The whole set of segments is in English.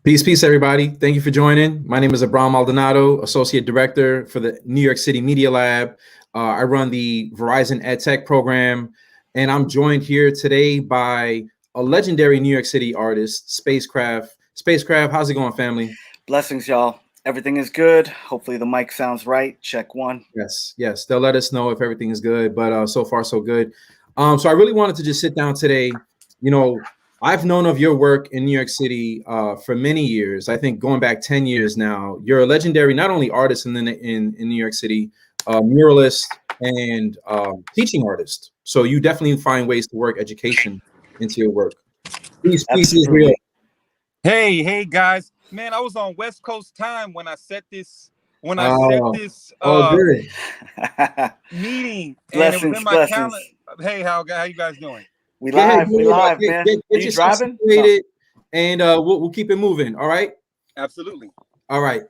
Peace, peace, everybody. Thank you for joining. My name is Abran Maldonado, Associate Director for the New York City Media Lab. I run the Verizon EdTech program, and I'm joined here today by a legendary New York City artist, SpazeCraft. SpazeCraft, how's it going, family? Blessings, y'all. Everything is good. Hopefully the mic sounds right. Check one. Yes. They'll let us know if everything is good, but so far so good. So I really wanted to just sit down today. I've known of your work in New York City for many years. I think going back 10 years now. You're a legendary, not only artist in New York City, muralist and teaching artist. So you definitely find ways to work education into your work. Peace is real. Hey guys. Man, I was on West Coast time when I set this Good. meeting. Blessings, and it was in my calendar. Hey, how you guys doing? We live, man. Get you driving? And we'll keep it moving. All right. Absolutely. All right.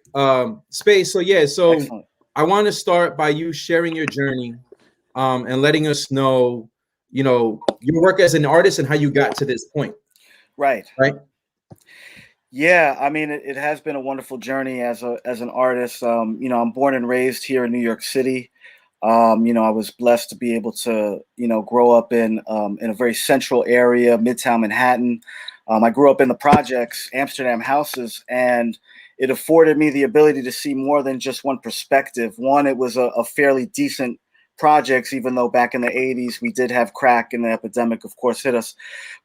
Space. So Excellent. I want to start by you sharing your journey, and letting us know, your work as an artist and how you got to this point. Right. Yeah, I mean, it has been a wonderful journey as an artist. I'm born and raised here in New York City. I was blessed to be able to, grow up in a very central area, Midtown Manhattan. I grew up in the projects, Amsterdam houses, and it afforded me the ability to see more than just one perspective. One, it was a fairly decent projects, even though back in the 80s we did have crack and the epidemic, of course, hit us.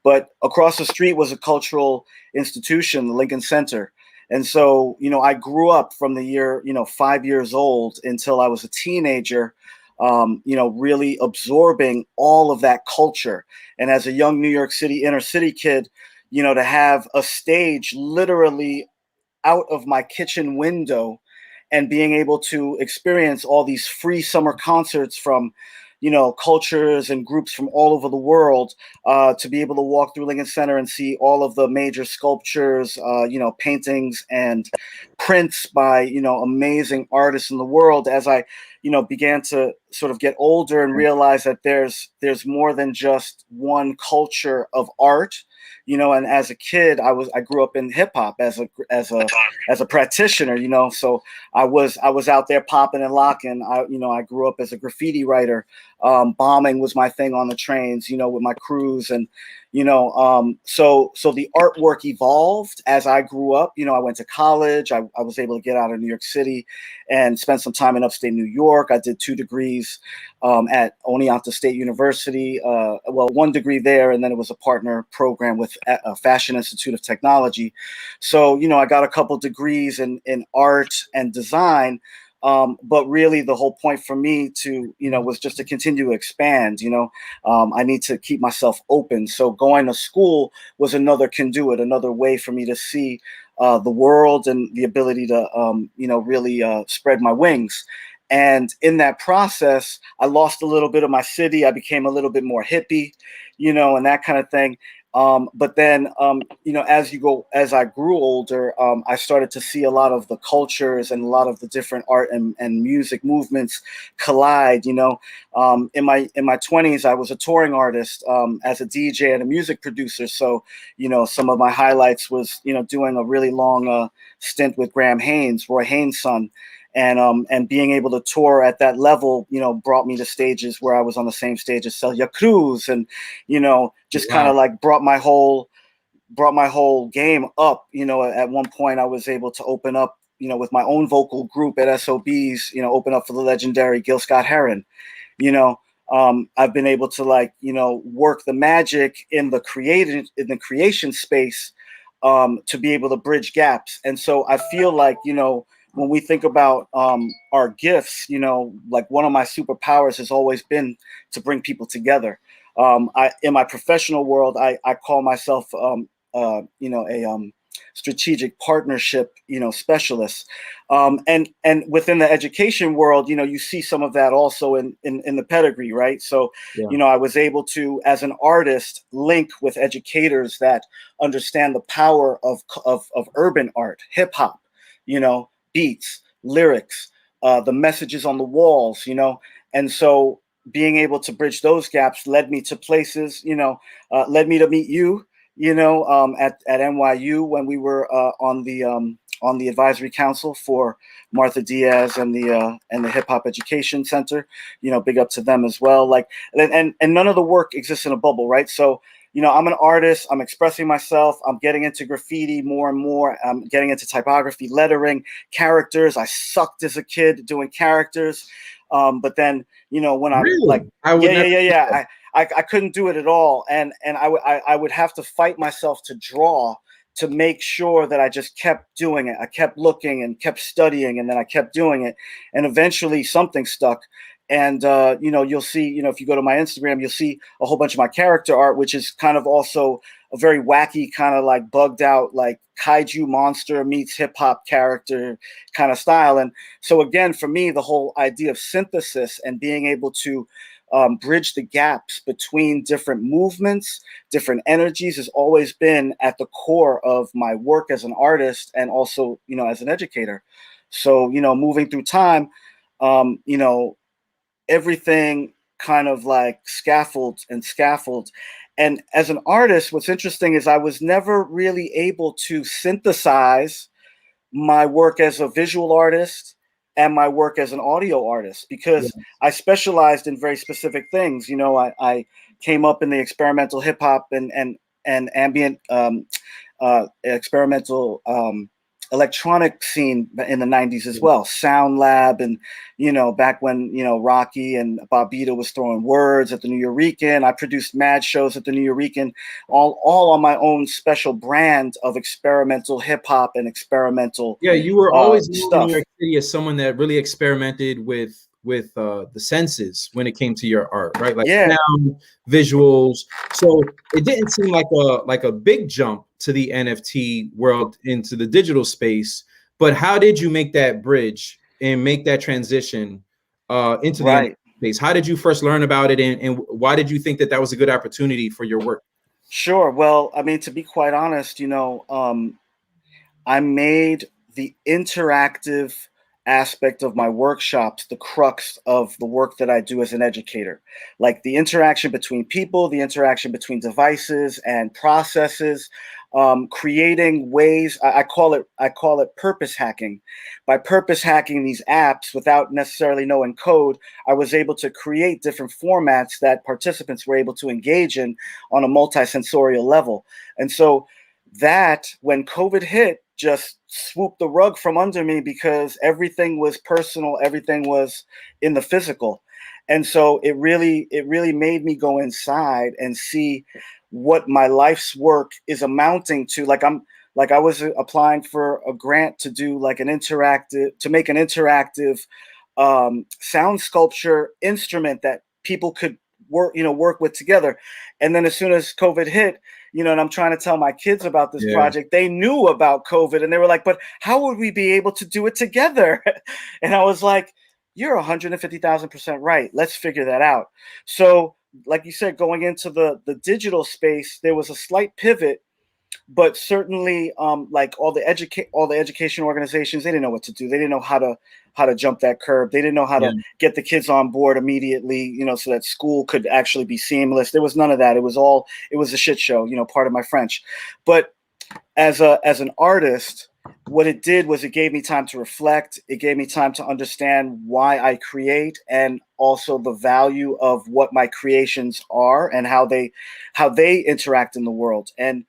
But across the street was a cultural institution, the Lincoln Center. And so, I grew up from the year, 5 years old until I was a teenager, really absorbing all of that culture. And as a young New York City inner city kid, to have a stage literally out of my kitchen window and being able to experience all these free summer concerts from, cultures and groups from all over the world, to be able to walk through Lincoln Center and see all of the major sculptures, paintings and prints by, amazing artists in the world. As I, began to sort of get older and realize that there's more than just one culture of art. And as a kid, I grew up in hip hop as a practitioner, so I was out there popping and locking. I grew up as a graffiti writer. Bombing was my thing on the trains, with my crews, and so the artwork evolved as I grew up. I went to college. I was able to get out of New York City and spend some time in upstate New York. I did 2 degrees at Oneonta State University. One degree there, and then it was a partner program with a Fashion Institute of Technology. So, I got a couple degrees in art and design. But really the whole point for me to, was just to continue to expand. I need to keep myself open. So going to school was another conduit, another way for me to see the world and the ability to, really spread my wings. And in that process, I lost a little bit of my city. I became a little bit more hippie, and that kind of thing. But then, as I grew older, I started to see a lot of the cultures and a lot of the different art and music movements collide. In my 20s, I was a touring artist, as a DJ and a music producer. So, some of my highlights was, doing a really long stint with Graham Haynes, Roy Haynes' son. And being able to tour at that level, brought me to stages where I was on the same stage as Celia Cruz, and, just kind of like brought my whole game up. At one point I was able to open up, with my own vocal group at SOBs, open up for the legendary Gil Scott-Heron. I've been able to work the magic in the creation space, to be able to bridge gaps. And so I feel like, when we think about our gifts, one of my superpowers has always been to bring people together. In my professional world, I call myself, a strategic partnership, specialist. And within the education world, you see some of that also in the pedigree, right? So, yeah. I was able to, as an artist, link with educators that understand the power of urban art, hip hop, beats, lyrics, the messages on the walls, and so being able to bridge those gaps led me to places, led me to meet you, at NYU when we were on the advisory council for Martha Diaz and the Hip Hop Education Center. Big up to them as well. Like, and none of the work exists in a bubble, right? So, I'm an artist. I'm expressing myself. I'm getting into graffiti more and more. I'm getting into typography, lettering, characters. I sucked as a kid doing characters, but then when I'm Really? like, I would never yeah. I couldn't do it at all, and I would have to fight myself to draw, to make sure that I just kept doing it. I kept looking and kept studying, and then I kept doing it, and eventually something stuck. And you'll see, if you go to my Instagram, you'll see a whole bunch of my character art, which is kind of also a very wacky, kind of like bugged out, like kaiju monster meets hip hop character kind of style. And so again, for me, the whole idea of synthesis and being able to bridge the gaps between different movements, different energies has always been at the core of my work as an artist and also, as an educator. So, moving through time, everything kind of like scaffolds. And as an artist, what's interesting is I was never really able to synthesize my work as a visual artist and my work as an audio artist, because I specialized in very specific things. I came up in the experimental hip hop and ambient experimental electronic scene in the 90s as well. Sound Lab, and back when Rocky and Bobito was throwing words at the New Eurekan. I produced mad shows at the New Eurekan, all on my own special brand of experimental hip hop and experimental you were always known in stuff. New York City as someone that really experimented with the senses when it came to your art, right? Like sound, visuals. So it didn't seem like a big jump to the NFT world into the digital space. But how did you make that bridge and make that transition into the NFT space? How did you first learn about it, and why did you think that was a good opportunity for your work? Sure. Well, I mean, to be quite honest, I made the interactive aspect of my workshops the crux of the work that I do as an educator. Like the interaction between people, the interaction between devices and processes, creating ways. I call it purpose hacking. By purpose hacking these apps without necessarily knowing code, I was able to create different formats that participants were able to engage in on a multisensorial level. And so that, when COVID hit, just swooped the rug from under me, because everything was personal, everything was in the physical. And so it really made me go inside and see what my life's work is amounting to. I was applying for a grant to do make an interactive sound sculpture instrument that people could work with together. And then as soon as COVID hit, and I'm trying to tell my kids about this project, they knew about COVID and they were like, but how would we be able to do it together? And I was like, you're 150,000% right. Let's figure that out. So like you said, going into the digital space, there was a slight pivot, but certainly like all the education organizations, they didn't know what to do. They didn't know how to jump that curve. They didn't know how to get the kids on board immediately, so that school could actually be seamless. There was none of that. It was a shit show, pardon my French. But as an artist, what it did was it gave me time to reflect. It gave me time to understand why I create, and also the value of what my creations are and how they interact in the world. And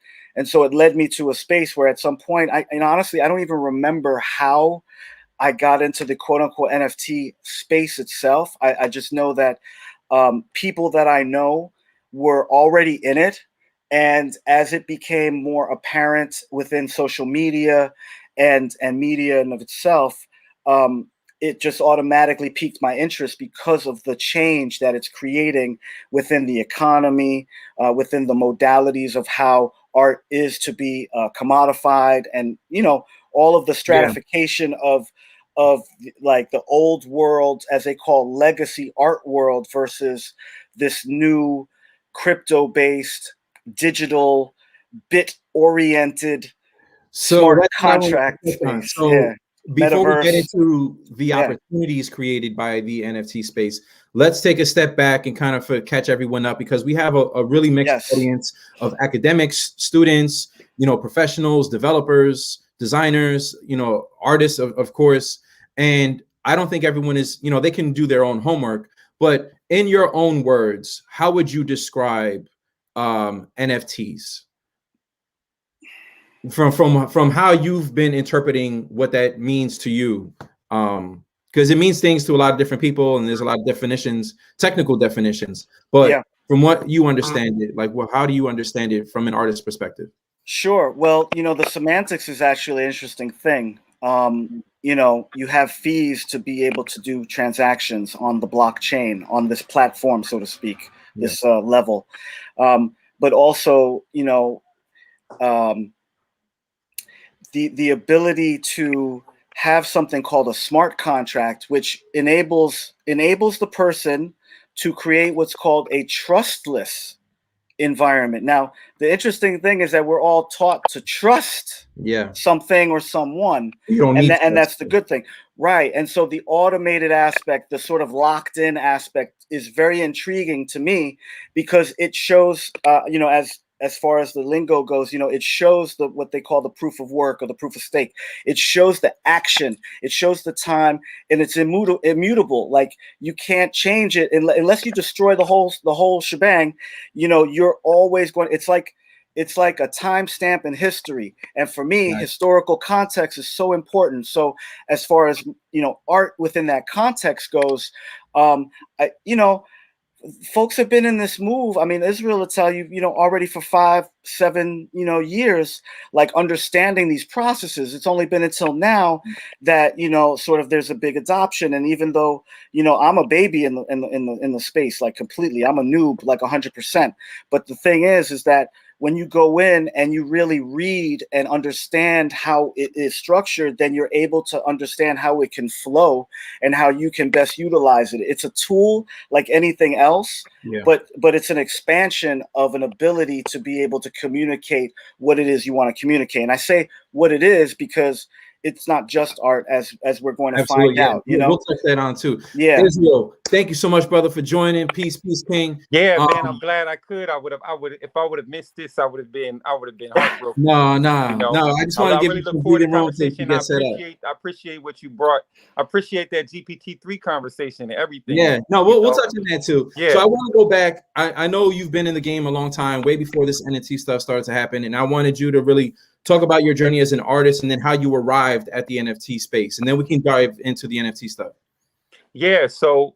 so it led me to a space where at some point, honestly, I don't even remember how I got into the quote unquote NFT space itself. I just know that people that I know were already in it. And as it became more apparent within social media and media in of itself, it just automatically piqued my interest because of the change that it's creating within the economy, within the modalities of how art is to be commodified, and all of the stratification of like the old world, as they call legacy art world, versus this new crypto-based, digital, bit-oriented, smart contract space. So before we get Metaverse. into the opportunities created by the NFT space, let's take a step back and kind of catch everyone up, because we have a really mixed audience of academics, students, professionals, developers, designers, artists, of course. And I don't think everyone is, they can do their own homework, but in your own words, how would you describe NFTs? From how you've been interpreting what that means to you, because it means things to a lot of different people, and there's a lot of definitions, technical definitions, but from what you understand it, like, how do you understand it from an artist's perspective? Sure. Well, the semantics is actually an interesting thing. You have fees to be able to do transactions on the blockchain, on this platform, so to speak, this level, but also the ability to have something called a smart contract, which enables the person to create what's called a trustless environment. Now, the interesting thing is that we're all taught to trust something or someone, and that's the good thing, right? And so the automated aspect, the sort of locked in aspect, is very intriguing to me, because it shows, as far as the lingo goes, it shows what they call the proof of work or the proof of stake. It shows the action, it shows the time, and it's immutable. Like, you can't change it unless you destroy the whole shebang. You're always going. It's like a timestamp in history. And for me, historical context is so important. So as far as art within that context goes, folks have been in this move. I mean, Israel will tell you, already for 5-7, years, like, understanding these processes. It's only been until now that, sort of there's a big adoption. And even though, I'm a baby in the space, like, completely, I'm a noob, like 100%. But the thing is that when you go in and you really read and understand how it is structured, then you're able to understand how it can flow and how you can best utilize it. It's a tool like anything else, but it's an expansion of an ability to be able to communicate what it is you want to communicate. And I say what it is because it's not just art, as we're going to find out. We'll touch that on too. Israel, thank you so much, brother, for joining. Peace, King. Man, I'm glad I could. I would have if I would have missed this, I would have been heartbroken. No. I just want to give you some breathing room to get set up. I appreciate what you brought. I appreciate that GPT-3 conversation and everything. We'll touch on that too. So I want to go back. I know you've been in the game a long time, way before this NFT stuff started to happen, and I wanted you to really talk about your journey as an artist, and then how you arrived at the NFT space, and then we can dive into the NFT stuff. So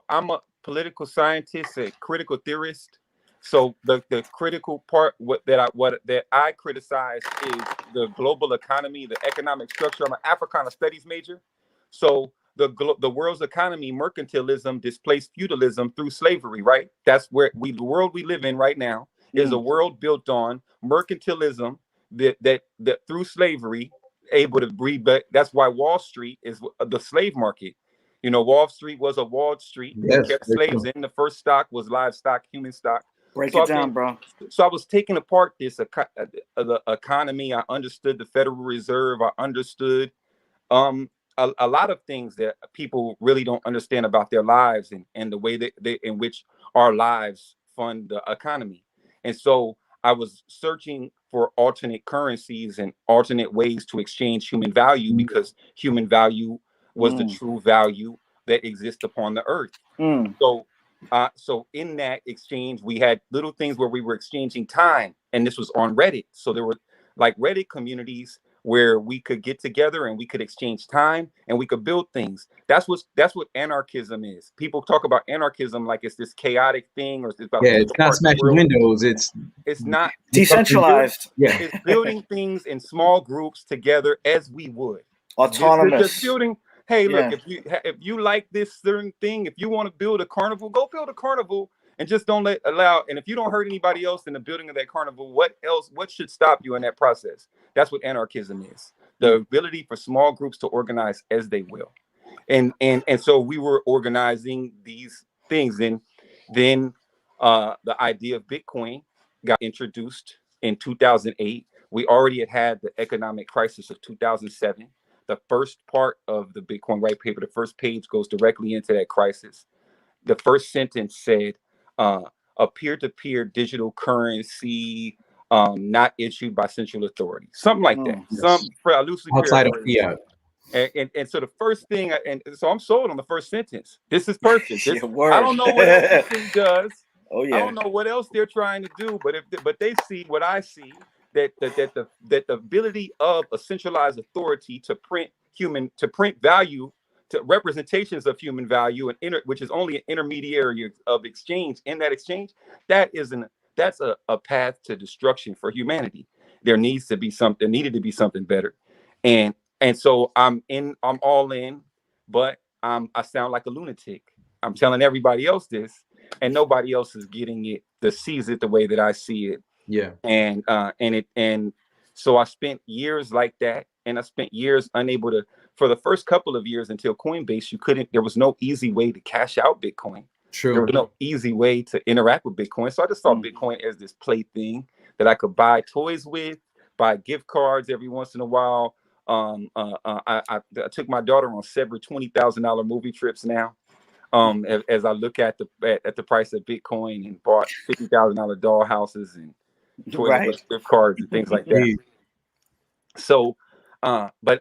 I'm a political scientist, a critical theorist. So the critical part that I criticize is the global economy, the economic structure. I'm an Africana studies major. So the world's economy, mercantilism, displaced feudalism through slavery, right? That's where the world we live in right now is a world built on mercantilism that through slavery able to breed. But that's why Wall Street is the slave market. Wall Street was a walled street. They kept slaves in. The first stock was livestock, human stock. Break it down, bro. So I was taking apart the economy. I understood the Federal Reserve. I understood a lot of things that people really don't understand about their lives and the way in which our lives fund the economy. And so I was searching for alternate currencies and alternate ways to exchange human value, because human value was the true value that exists upon the earth. So in that exchange, we had little things where we were exchanging time, and this was on Reddit. So there were like Reddit communities where we could get together and we could exchange time and we could build things. That's what anarchism is. People talk about anarchism like it's this chaotic thing, or it's about it's not smashing windows. It's not decentralized. It's building things in small groups together as we would. Autonomous. Just building. Hey, look, if you like this certain thing, if you want to build a carnival, go build a carnival, and just don't allow. And if you don't hurt anybody else in the building of that carnival, what should stop you in that process? That's what anarchism is. The ability for small groups to organize as they will. And so we were organizing these things. And then the idea of Bitcoin got introduced in 2008 We already had the economic crisis of 2007. The first part of the Bitcoin white paper, the first page, goes directly into that crisis. The first sentence said, a peer-to-peer digital currency not issued by central authority, something like that. Yes. Loosely Outside of paraphrased. fiat. And so the first thing, and so I'm sold on the first sentence. This is perfect. This, Yeah, I don't know what else the thing does. Oh yeah. I don't know what else they're trying to do, but they see what I see, that the ability of a centralized authority to print value, to representations of human value, which is only an intermediary of exchange. In that exchange, that's a path to destruction for humanity. There needed to be something better, and so I'm all in, but I sound like a lunatic. I'm telling everybody else this, and nobody else is getting it, sees it the way that I see it. Yeah. And so I spent years like that, and I spent years unable to. For the first couple of years until Coinbase, there was no easy way to cash out Bitcoin. True. There was no easy way to interact with Bitcoin. So I just saw Bitcoin as this plaything that I could buy toys with, buy gift cards every once in a while. I took my daughter on several $20,000 movie trips now. As I look at the price of Bitcoin, and bought $50,000 doll houses and gift cards and things like that. So, but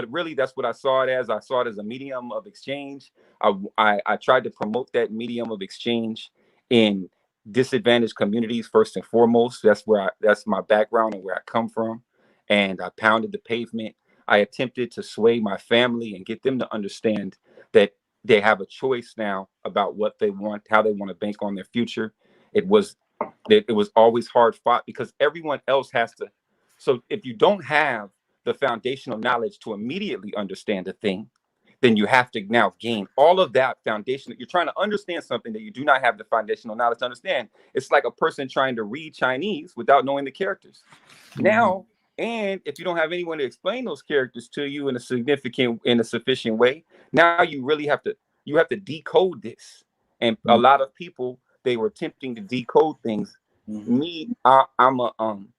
really, that's what I saw it as. I saw it as a medium of exchange. I tried to promote that medium of exchange in disadvantaged communities first and foremost. That's my background and where I come from. And I pounded the pavement. I attempted to sway my family and get them to understand that they have a choice now about what they want, how they want to bank on their future. It was always hard fought because everyone else has to. So if you don't have the foundational knowledge to immediately understand a thing, then you have to now gain all of that foundation. You're trying to understand something that you do not have the foundational knowledge to understand. It's like a person trying to read Chinese without knowing the characters. Now, and if you don't have anyone to explain those characters to you in a sufficient way, now you really have to decode this. And a lot of people, they were attempting to decode things. Me, I'm an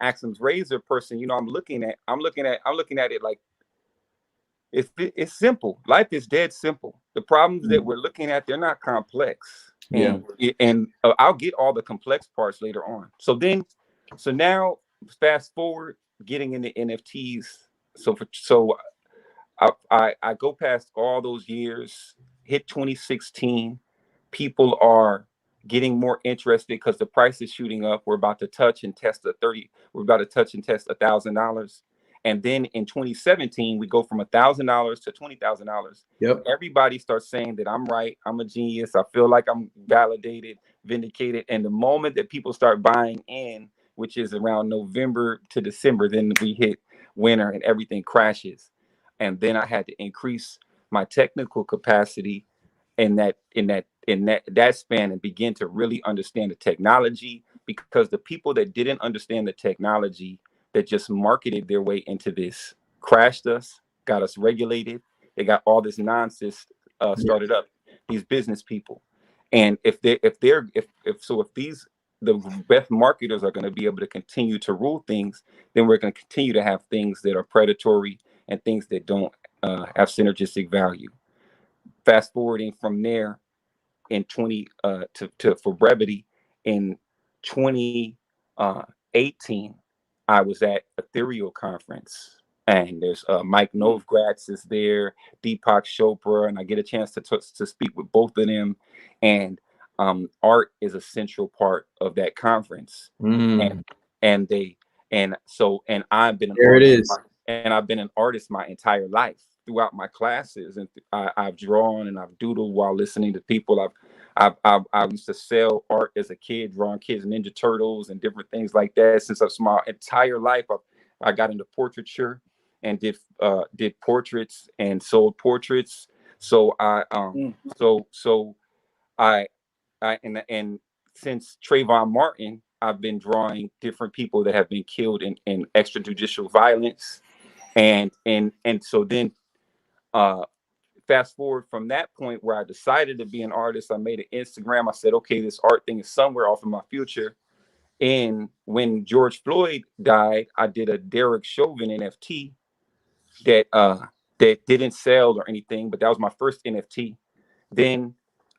Axum's razor person. I'm looking at it like it's simple. Life is dead simple. The problems that we're looking at, they're not complex. And I'll get all the complex parts later on. So now fast forward, getting into NFTs. So I go past all those years, hit 2016. People are getting more interested because the price is shooting up. We're about to touch and test $1,000. And then in 2017, we go from $1,000 to $20,000. Yep. Everybody starts saying that I'm right. I'm a genius. I feel like I'm validated, vindicated. And the moment that people start buying in, which is around November to December, then we hit winter and everything crashes. And then I had to increase my technical capacity in that span and begin to really understand the technology, because the people that didn't understand the technology, that just marketed their way into this, crashed us, got us regulated. They got all this nonsense started up, these business people. And if the best marketers are going to be able to continue to rule things, then we're going to continue to have things that are predatory and things that don't have synergistic value. Fast forwarding from there, in for brevity, in 2018, I was at Ethereal conference, and there's Mike Novogratz is there, Deepak Chopra, and I get a chance to speak with both of them. And art is a central part of that conference, and I've been an artist, and I've been an artist my entire life. Throughout my classes, and I've drawn and I've doodled while listening to people. I used to sell art as a kid, drawing kids Ninja Turtles and different things like that. Since my entire life, I got into portraiture and did portraits and sold portraits. So and since Trayvon Martin, I've been drawing different people that have been killed in extrajudicial violence, and so then. Fast forward from that point where I decided to be an artist, I made an Instagram. I said, okay, this art thing is somewhere off of my future. And when George Floyd died, I did a Derek Chauvin NFT that that didn't sell or anything, but that was my first NFT. Then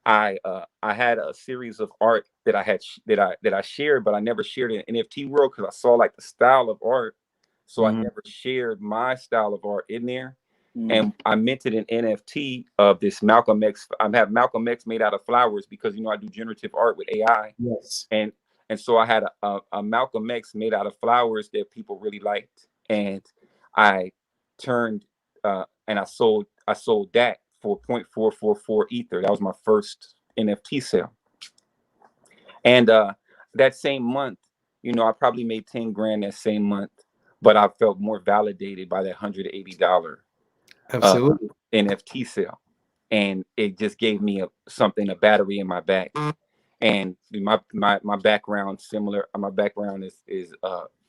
I had a series of art that I shared, but I never shared it in NFT world because I saw like the style of art, so I never shared my style of art in there. And I minted an NFT of this Malcolm X. I have Malcolm X made out of flowers because I do generative art with AI. Yes. And so I had a Malcolm X made out of flowers that people really liked, and I turned and I sold that for 0.444 ether. That was my first NFT sale. And that same month, I probably made 10 grand that same month, but I felt more validated by that $180 Absolutely. NFT sale. And it just gave me a battery in my back. And my background similar. My background is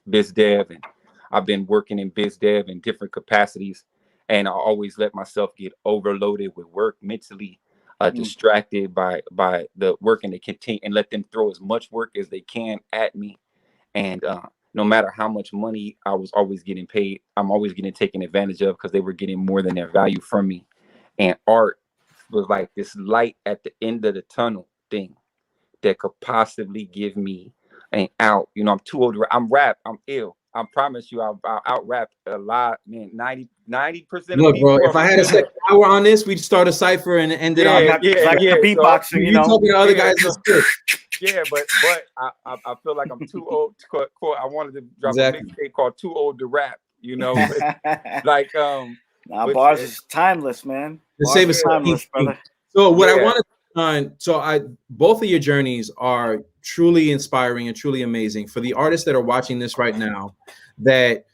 biz dev, and I've been working in biz dev in different capacities. And I always let myself get overloaded with work, mentally distracted by the work, and they continue and let them throw as much work as they can at me. And no matter how much money I was always getting paid, I'm always getting taken advantage of because they were getting more than their value from me. And art was like this light at the end of the tunnel thing that could possibly give me an out. I'm too old. I'm ill. I promise you, I'll out rap a lot, man. 90% of Look, people. bro, if I had a second hour on this, we'd start a cipher and end it on. Like beatboxing, so, you talking to other guys? Yeah, but I feel like I'm too old. I wanted to drop a mixtape called "Too Old to Rap." Like bars is timeless, man. The save us timeless, brother. So what I wanted to find, both of your journeys are truly inspiring and truly amazing for the artists that are watching this right now. That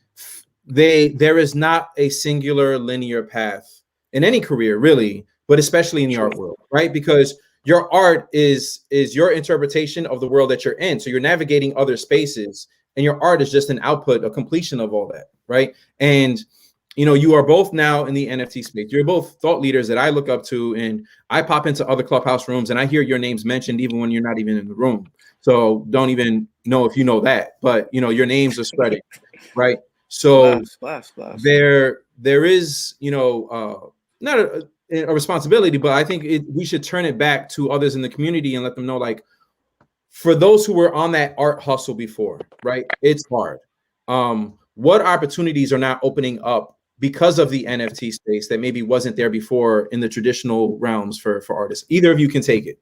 there is not a singular linear path in any career, really, but especially in the art world, right? Because your art is your interpretation of the world that you're in. So you're navigating other spaces, and your art is just an output, a completion of all that, right? And you are both now in the NFT space. You're both thought leaders that I look up to, and I pop into other Clubhouse rooms and I hear your names mentioned even when you're not even in the room. So don't even know if you know that, but your names are spreading, right? So there is, not a responsibility, but I think we should turn it back to others in the community and let them know, like, for those who were on that art hustle before, right? It's hard. What opportunities are now opening up because of the NFT space that maybe wasn't there before in the traditional realms for artists? Either of you can take it.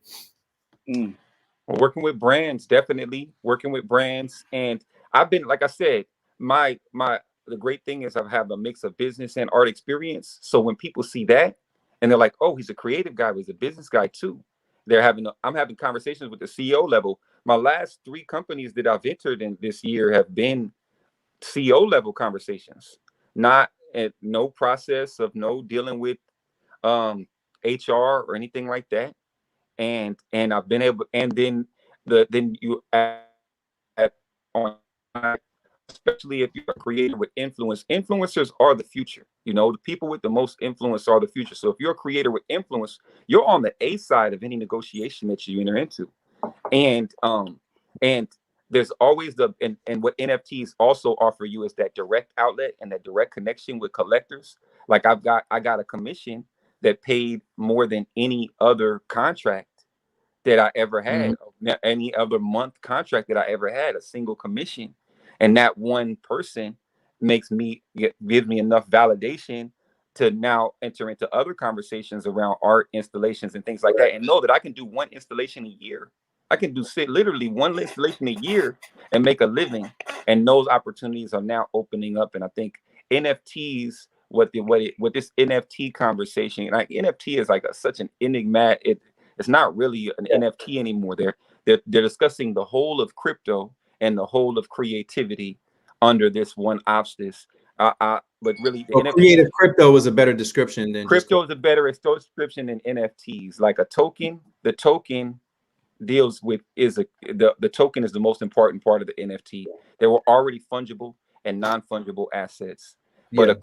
Well, working with brands, definitely working with brands. And I've been, like I said, the great thing is I have a mix of business and art experience. So when people see that and they're like, oh, he's a creative guy, but he's a business guy too. I'm having conversations with the CEO level. My last 3 companies that I've entered in this year have been CEO level conversations, not at no process of no dealing with HR or anything like that. And I've been able, and then you add on, especially if you're a creator with influence. Influencers are the future. The people with the most influence are the future. So if you're a creator with influence, you're on the A side of any negotiation that you enter into. And there's always and what NFTs also offer you is that direct outlet and that direct connection with collectors. Like I got a commission that paid more than any other contract that I ever had, any other month contract that I ever had, a single commission. And that one person gives me enough validation to now enter into other conversations around art installations and things like that, and know that I can do one installation a year. I can do literally one installation a year and make a living. And those opportunities are now opening up. And I think NFTs, with this NFT conversation, like NFT is like such an enigmatic. It's not really an NFT anymore. They're discussing the whole of crypto and the whole of creativity under this one auspice. But really, creative crypto is a better description than crypto is a better description than NFTs. Like a token, the token deals with the token is the most important part of the NFT. There were already fungible and non-fungible assets, but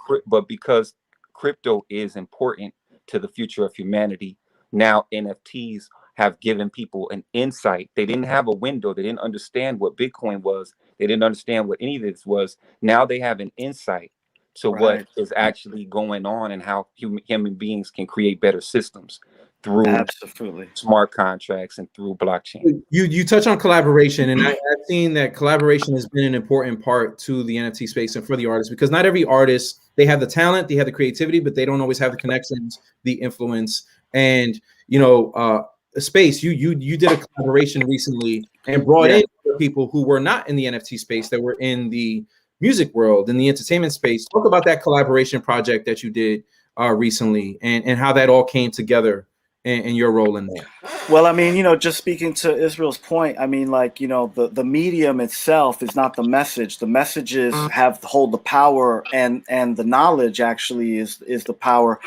because crypto is important to the future of humanity, now NFTs have given people an insight. They didn't have a window. They didn't understand what Bitcoin was. They didn't understand what any of this was. Now they have an insight to what is actually going on and how human beings can create better systems through absolutely smart contracts and through blockchain. You touch on collaboration, and I've seen that collaboration has been an important part to the NFT space and for the artists, because not every artist, they have the talent, they have the creativity, but they don't always have the connections, the influence, and a space. You did a collaboration recently and brought in people who were not in the NFT space, that were in the music world, in the entertainment space. Talk about that collaboration project that you did recently, and how that all came together, and your role in that. Well, I mean, just speaking to Israel's point, I mean, like, the medium itself is not the message. The messages hold the power, and the knowledge actually is the power.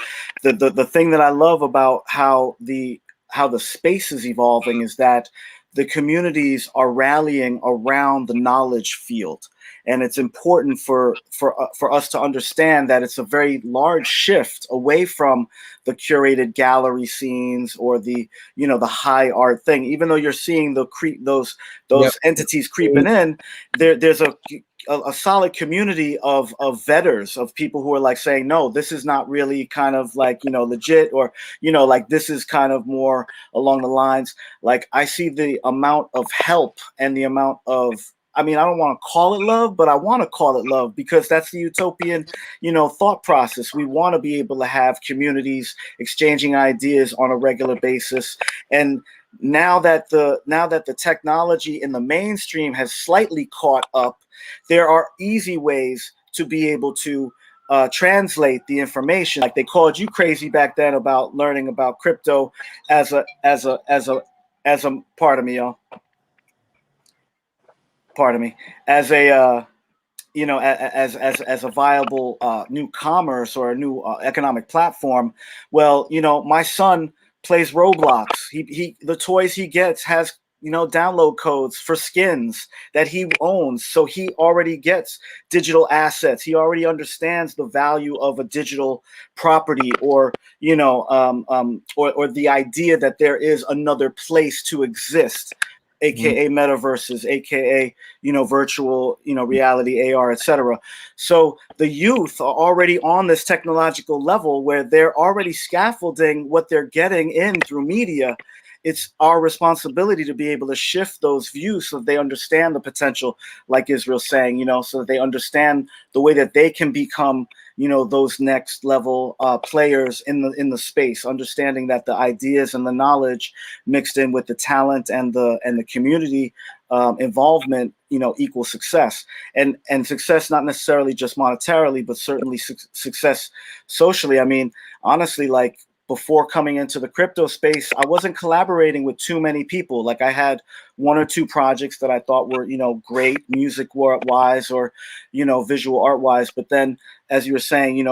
The thing that I love about how the space is evolving is that the communities are rallying around the knowledge field. And it's important for us to understand that it's a very large shift away from the curated gallery scenes or the high art thing. Even though you're seeing those entities creeping in, there's a solid community of vetters, of people who are like saying, no, this is not really kind of like, legit, or, like this is kind of more along the lines. Like, I see the amount of help and the amount of, I mean, I don't want to call it love, but I want to call it love, because that's the utopian, thought process. We want to be able to have communities exchanging ideas on a regular basis. And now that the technology in the mainstream has slightly caught up, there are easy ways to be able to translate the information. Like, they called you crazy back then about learning about crypto as a pardon me, y'all. Pardon me, as a as a viable new commerce or a new economic platform. Well, my son plays Roblox. He the toys he gets has download codes for skins that he owns, so he already gets digital assets. He already understands the value of a digital property, or or the idea that there is another place to exist, aka metaverses, aka virtual reality, AR, etc. So the youth are already on this technological level where they're already scaffolding what they're getting in through media. It's our responsibility to be able to shift those views so that they understand the potential, like Israel's saying, so that they understand the way that they can become those next level players in the space, understanding that the ideas and the knowledge mixed in with the talent and the community involvement equal success, and success not necessarily just monetarily, but certainly success socially. I mean, honestly, like, before coming into the crypto space, I wasn't collaborating with too many people. Like, I had one or two projects that I thought were, great music wise or, visual art wise. But then, as you were saying,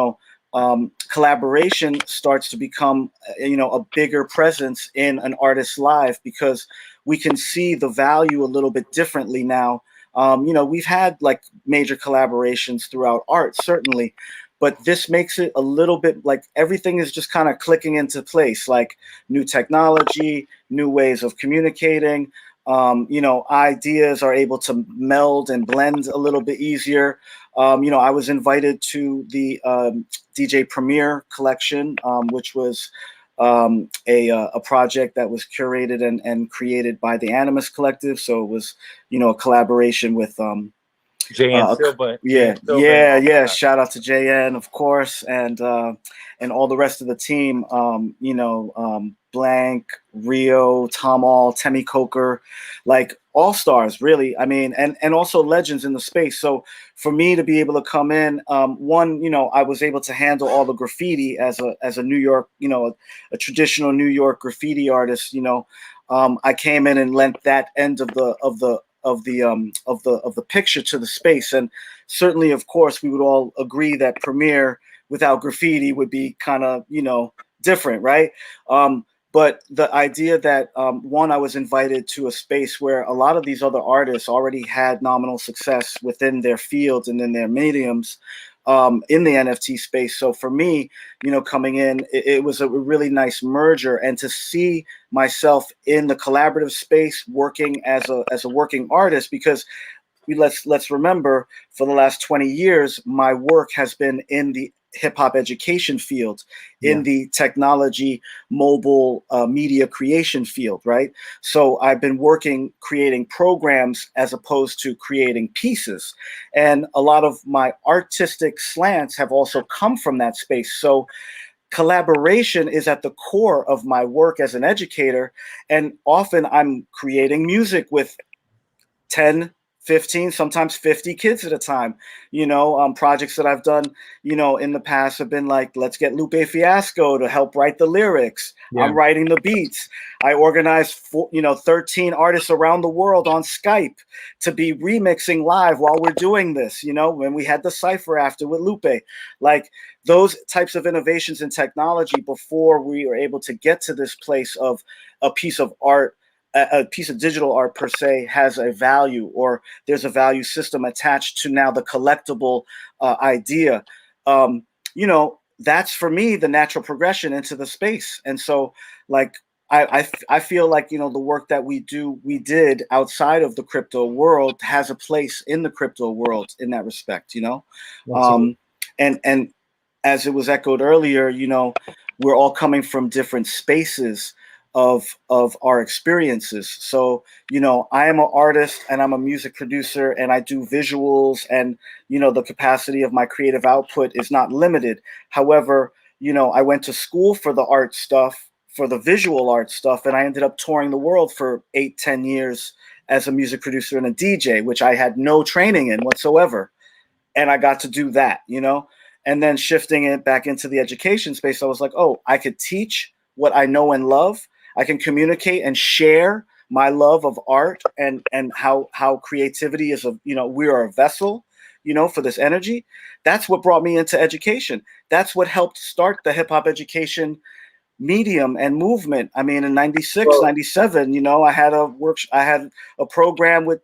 collaboration starts to become, a bigger presence in an artist's life, because we can see the value a little bit differently now. We've had like major collaborations throughout art, certainly, but this makes it a little bit like everything is just kind of clicking into place, like new technology, new ways of communicating. Ideas are able to meld and blend a little bit easier. I was invited to the DJ Premier collection, which was a project that was curated and created by the Animus Collective. So it was, a collaboration with JN Silva. Yeah. Shout out to JN, of course, and all the rest of the team. Blank, Rio, Tomal, Temi Coker, like all stars, really. I mean, and also legends in the space. So for me to be able to come in, I was able to handle all the graffiti as a New York, a traditional New York graffiti artist. I came in and lent that end of the picture to the space. And certainly, of course, we would all agree that Premiere without graffiti would be kind of, different, right? But the idea that, I was invited to a space where a lot of these other artists already had nominal success within their fields and in their mediums, in the NFT space. So for me, you know, coming in, it was a really nice merger, and to see myself in the collaborative space working as a working artist, because let's remember, for the last 20 years, my work has been in the hip hop education field, in the technology, mobile media creation field, right? So I've been creating programs as opposed to creating pieces. And a lot of my artistic slants have also come from that space. So collaboration is at the core of my work as an educator. And often I'm creating music with 10, 15, sometimes 50 kids at a time. You know, projects that I've done, you know, in the past have been like, let's get Lupe Fiasco to help write the lyrics. I'm writing the beats. I organized 13 artists around the world on Skype to be remixing live while we're doing this, you know, when we had the cypher after with Lupe. Like those types of innovations in technology before we were able to get to this place of a piece of art, a piece of digital art per se has a value, or there's a value system attached to now the collectible idea. You know, that's for me the natural progression into the space. And so, like, I feel like, you know, the work that we did outside of the crypto world has a place in the crypto world in that respect, you know. And as it was echoed earlier, you know, we're all coming from different spaces of our experiences. So, you know, I am an artist and I'm a music producer and I do visuals, and, you know, the capacity of my creative output is not limited. However, you know, I went to school for the art stuff, for the visual art stuff, and I ended up touring the world for 8-10 years as a music producer and a DJ, which I had no training in whatsoever. And I got to do that, you know, and then shifting it back into the education space, I was like, oh, I could teach what I know and love. I can communicate and share my love of art and how creativity is you know, we are a vessel, you know, for this energy. That's what brought me into education. That's what helped start the hip hop education medium and movement. I mean, in 96, 97, you know, I had a program with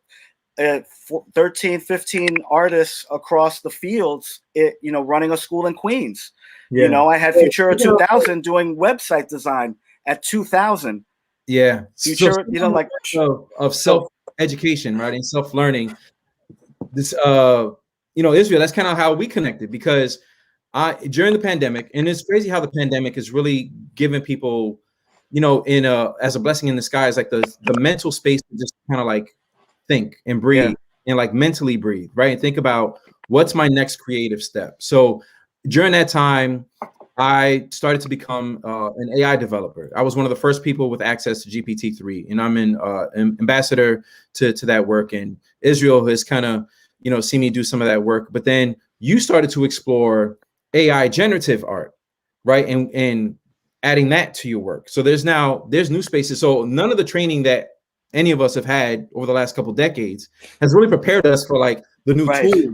13, 15 artists across the fields, you know, running a school in Queens. You know, I had Futura 2000 doing website design at 2000. Yeah. Futura, you know, like of self-education, right? And self-learning. This you know, Israel, that's kind of how we connected, because during the pandemic, and it's crazy how the pandemic is really giving people, you know, as a blessing in disguise, like the mental space to just kind of like think and breathe and like mentally breathe, right? And think about what's my next creative step. So during that time, I started to become an AI developer. I was one of the first people with access to GPT-3, and I'm an ambassador to that work. And Israel has kind of, you know, seen me do some of that work. But then you started to explore AI generative art, right? And adding that to your work. So there's new spaces. So none of the training that any of us have had over the last couple of decades has really prepared us for like the new tools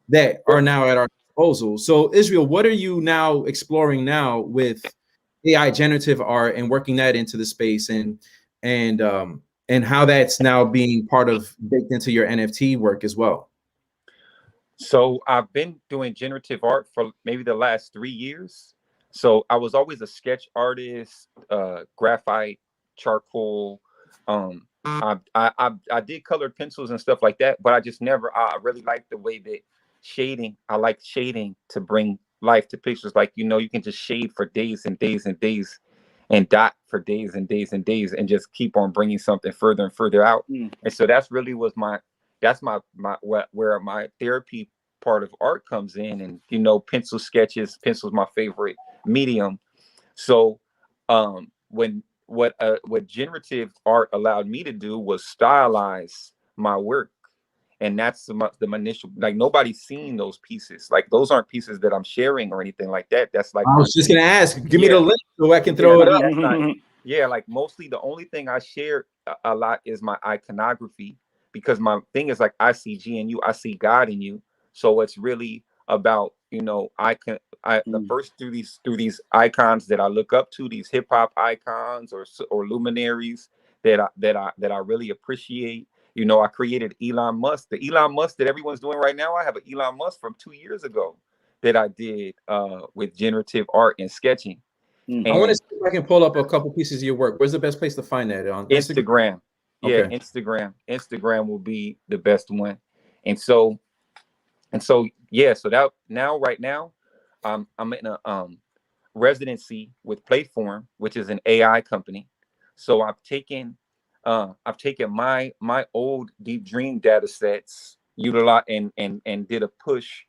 that are now at our disposal. So Israel, what are you now exploring now with AI generative art and working that into the space, and how that's now being part of baked into your NFT work as well? So I've been doing generative art for maybe the last 3 years. So I was always a sketch artist, graphite, charcoal. I did colored pencils and stuff like that, but I just never. I really like the way that shading. I like shading to bring life to pictures. Like, you know, you can just shade for days and days and days, and dot for days and days and days, and just keep on bringing something further and further out. And so that's really where my therapy part of art comes in. And, you know, pencil's my favorite medium. So what generative art allowed me to do was stylize my work. And that's the initial, like, nobody's seen those pieces. Like, those aren't pieces that I'm sharing or anything like that. That's like, I was just gonna ask, give me the link so I can throw it up. Like, mostly the only thing I share a lot is my iconography, because my thing is like, I see G in you, I see God in you. So it's really about, you know, the first through these icons that I look up to, these hip hop icons or luminaries that I really appreciate. You know, I created Elon Musk, the Elon Musk that everyone's doing right now. I have an Elon Musk from 2 years ago. that I did with generative art and sketching. Mm-hmm. I want to And see if I can pull up a couple pieces of your work. Where's the best place to find that? On Instagram? Instagram. Yeah, Okay. Instagram will be the best one. And so yeah, so that right now, I'm in a residency with Playform, which is an AI company. So I've taken my old Deep Dream data sets, utilize and did a push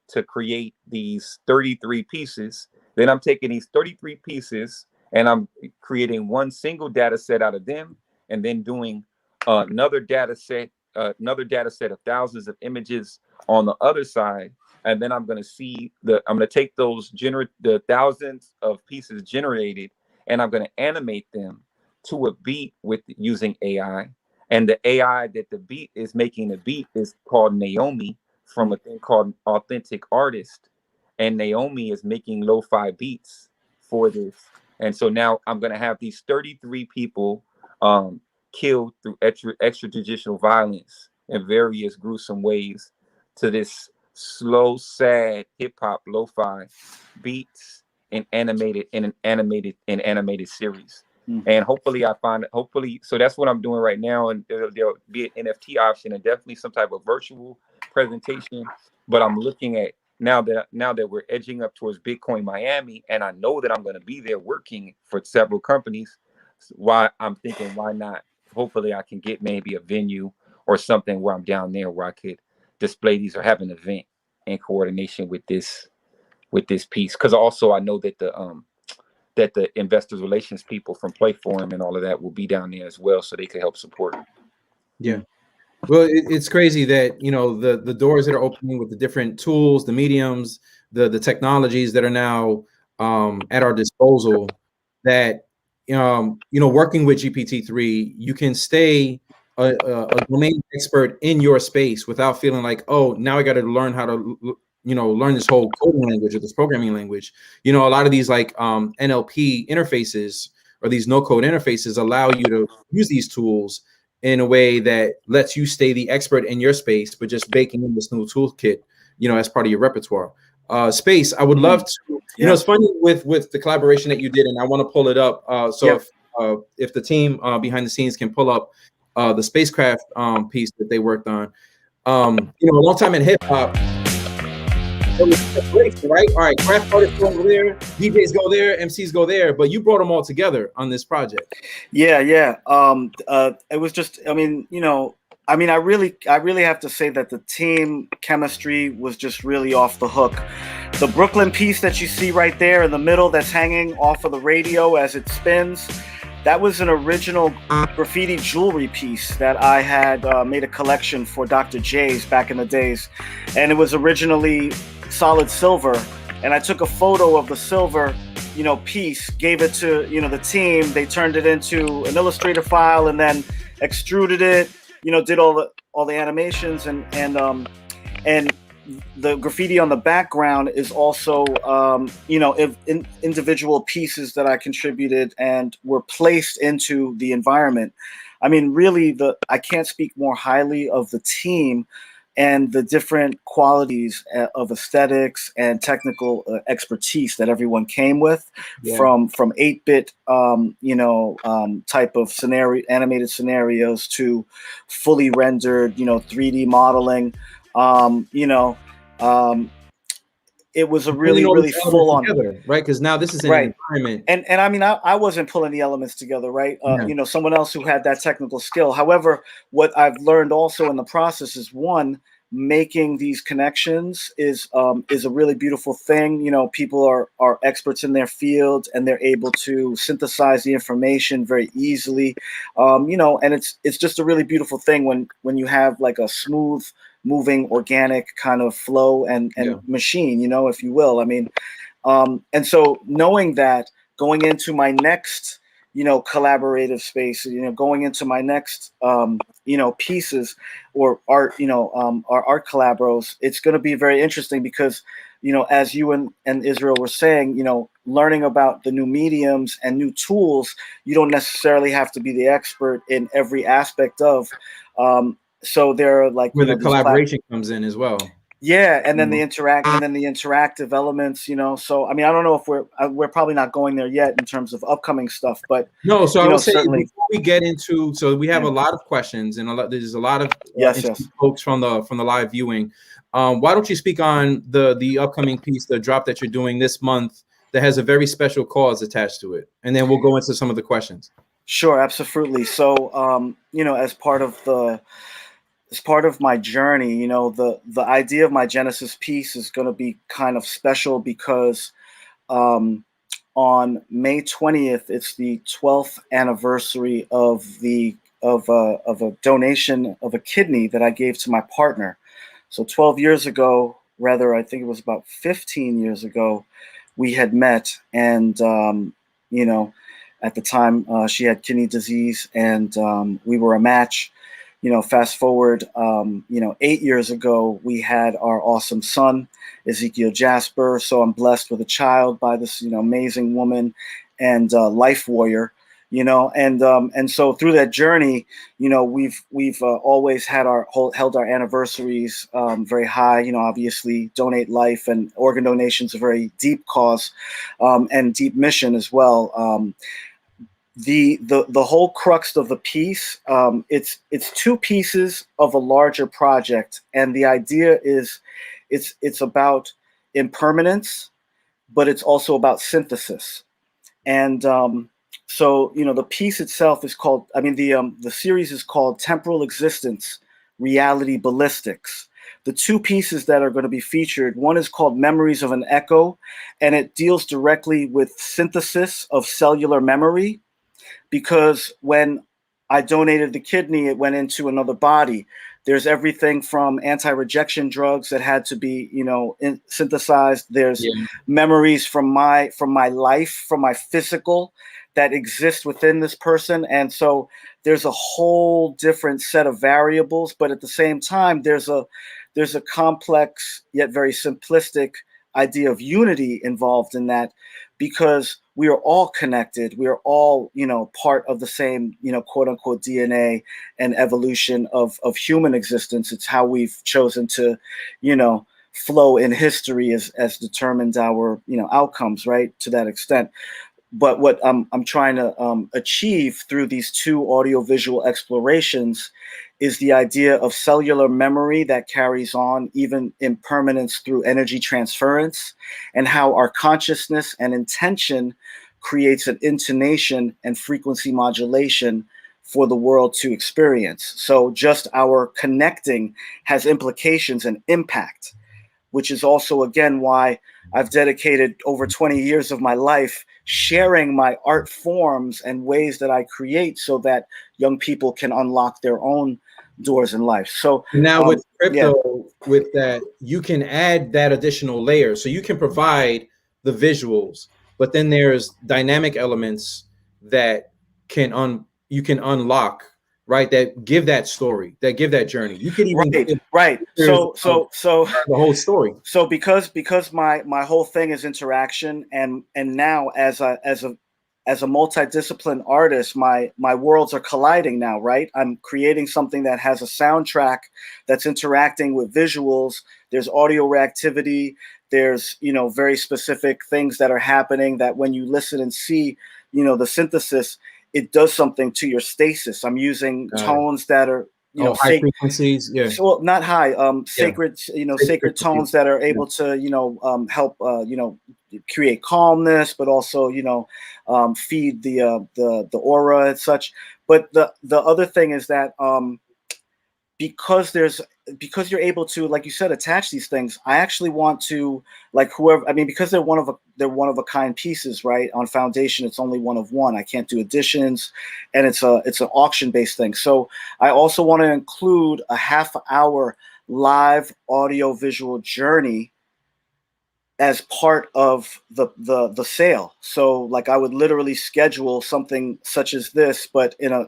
to create these 33 pieces. Then I'm taking these 33 pieces and I'm creating one single data set out of them, and then doing another data set of thousands of images on the other side. And then I'm going to take the thousands of pieces generated, and I'm going to animate them to a beat with using AI. And the AI that the beat is making, the beat is called Naomi, from a thing called Authentic Artist. And Naomi is making lo-fi beats for this. And so now I'm going to have these 33 people killed through extrajudicial violence in various gruesome ways to this slow, sad hip-hop lo-fi beats in an animated series. Mm-hmm. And hopefully, so that's what I'm doing right now. And there'll be an NFT option and definitely some type of virtual presentation. But I'm looking at now that we're edging up towards Bitcoin Miami, and I know that I'm going to be there working for several companies. Why not? Hopefully I can get maybe a venue or something where I'm down there where I could display these or have an event in coordination with this piece. Because also I know that the investors relations people from Playform and all of that will be down there as well, so they could help support. Yeah. Well, it's crazy that, you know, the doors that are opening with the different tools, the mediums, the technologies that are now at our disposal, that you know, working with GPT-3, you can stay a domain expert in your space without feeling like, oh, now I got to learn how to, you know, learn this whole coding language or this programming language. You know, a lot of these like NLP interfaces or these no code interfaces allow you to use these tools in a way that lets you stay the expert in your space, but just baking in this new toolkit, you know, as part of your repertoire. Space, I would love to, you know, it's funny with the collaboration that you did, and I want to pull it up. If the team behind the scenes can pull up the SpazeCraft piece that they worked on, you know, a long time in hip hop, it was separation, right? All right, craft artists go over there, DJs go there, MCs go there, but you brought them all together on this project. Yeah. It was just, I mean, you know, I mean, I really have to say that the team chemistry was just really off the hook. The Brooklyn piece that you see right there in the middle that's hanging off of the radio as it spins, that was an original graffiti jewelry piece that I had made a collection for Dr. J's back in the days. And it was originally solid silver. And I took a photo of the silver, you know, piece, gave it to, you know, the team. They turned it into an Illustrator file and then extruded it, you know, did all the animations, and the graffiti on the background is also, you know, individual pieces that I contributed and were placed into the environment. I mean, really, I can't speak more highly of the team and the different qualities of aesthetics and technical expertise that everyone came with, from 8-bit, you know, type of animated scenarios to fully rendered, you know, 3D modeling. You know, it was a really full on, right? Because now this is an environment, and I mean, I wasn't pulling the elements together, right? You know, someone else who had that technical skill. However, what I've learned also in the process is, one, making these connections is a really beautiful thing. You know, people are experts in their field and they're able to synthesize the information very easily. You know, and it's just a really beautiful thing when you have like a smooth moving organic kind of flow and machine, you know, if you will. I mean, and so knowing that, going into my next, you know, collaborative space, you know, going into my next, you know, pieces or art, you know, our art collabos, it's going to be very interesting because, you know, as you and Israel were saying, you know, learning about the new mediums and new tools, you don't necessarily have to be the expert in every aspect of. So there are like, where the collaboration comes in as well. Yeah, and then the interactive elements, you know. So I mean, I don't know if we're probably not going there yet in terms of upcoming stuff, but no. So I would say certainly before we get into, so we have a lot of questions and there's a lot of yes. folks from the live viewing. Why don't you speak on the upcoming piece, the drop that you're doing this month that has a very special cause attached to it, and then we'll go into some of the questions. Sure, absolutely. So as part of my journey, you know, the idea of my Genesis piece is going to be kind of special because on May 20th, it's the 12th anniversary of a donation of a kidney that I gave to my partner. So 12 years ago, rather, I think it was about 15 years ago, we had met, and you know, at the time she had kidney disease, and we were a match. You know, fast forward, 8 years ago, we had our awesome son, Ezekiel Jasper. So I'm blessed with a child by this, amazing woman and life warrior, and so through that journey, we've always had held our anniversaries very high. Obviously, donate life and organ donation is a very deep cause and deep mission as well. The whole crux of the piece, it's two pieces of a larger project, and the idea is it's about impermanence, but it's also about synthesis. And so the piece itself is called, the series is called Temporal Existence, Reality Ballistics. The two pieces that are going to be featured, one is called Memories of an Echo, and it deals directly with synthesis of cellular memory. Because when I donated the kidney, it went into another body. There's everything from anti-rejection drugs that had to be, synthesized. There's memories from my life, from my physical, that exist within this person. And so there's a whole different set of variables. But at the same time, there's a complex yet very simplistic idea of unity involved in that, because we are all connected. We are all, part of the same, quote unquote DNA and evolution of human existence. It's how we've chosen to, flow in history as determined our, outcomes, right, to that extent. But what I'm trying to achieve through these two audiovisual explorations is the idea of cellular memory that carries on even impermanence through energy transference, and how our consciousness and intention creates an intonation and frequency modulation for the world to experience. So just our connecting has implications and impact, which is also, again, why I've dedicated over 20 years of my life sharing my art forms and ways that I create so that young people can unlock their own doors in life. So now with crypto, with that, you can add that additional layer. So you can provide the visuals, but then there's dynamic elements that you can unlock, right? That give that story, that give that journey. You could even right. So the whole story. So because my whole thing is interaction, and now as a multidisciplinary artist, my worlds are colliding now, right? I'm creating something that has a soundtrack that's interacting with visuals. There's audio reactivity. There's, very specific things that are happening that when you listen and see, the synthesis, it does something to your stasis. I'm using tones that are, high frequencies, well, not high, sacred, sacred tones that are able to, help, create calmness, but also, feed the aura and such. But the other thing is that because you're able to, like you said, attach these things, I actually want to, like, because they're one of a kind pieces, right? On Foundation, it's only one of one. I can't do additions, and it's an auction based thing. So I also want to include a half-hour live audio visual journey as part of the sale. So like I would literally schedule something such as this, but in a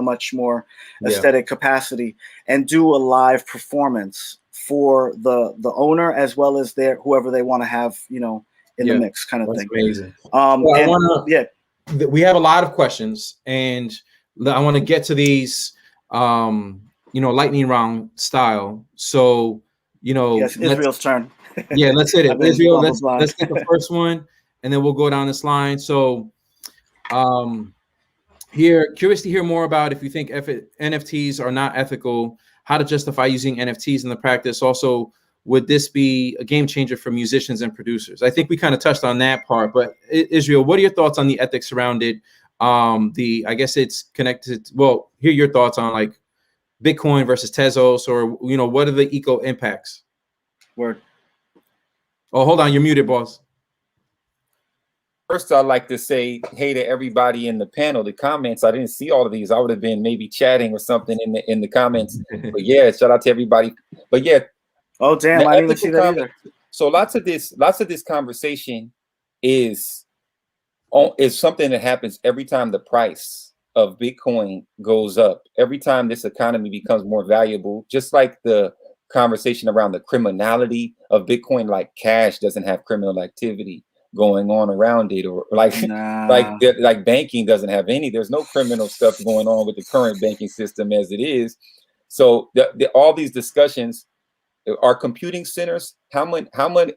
much more aesthetic capacity, and do a live performance for the owner as well as whoever they want to have, in the mix, kind of thing. Amazing. We have a lot of questions, and I want to get to these lightning round style. So you know, Yes, Israel's turn. Yeah, let's hit it. I've been Israel, blah, blah, let's blah. get the first one, and then we'll go down this line. So, here, curious to hear more about if you think NFTs are not ethical, how to justify using NFTs in the practice. Also, would this be a game changer for musicians and producers? I think we kind of touched on that part, but Israel, what are your thoughts on the ethics around it? I guess it's connected. Well, hear your thoughts on like Bitcoin versus Tezos, or what are the eco impacts? Word. Oh, hold on, you're muted, boss. First, I'd like to say hey to everybody in the panel. The comments, I didn't see all of these. I would have been maybe chatting or something in the comments. But yeah, shout out to everybody. But yeah. Oh damn, I didn't even see that either. So lots of this conversation is something that happens every time the price of Bitcoin goes up. Every time this economy becomes more valuable, just like the conversation around the criminality of Bitcoin, like cash doesn't have criminal activity going on around it, or like like banking doesn't have any. There's no criminal stuff going on with the current banking system as it is. So all these discussions are computing centers. How much?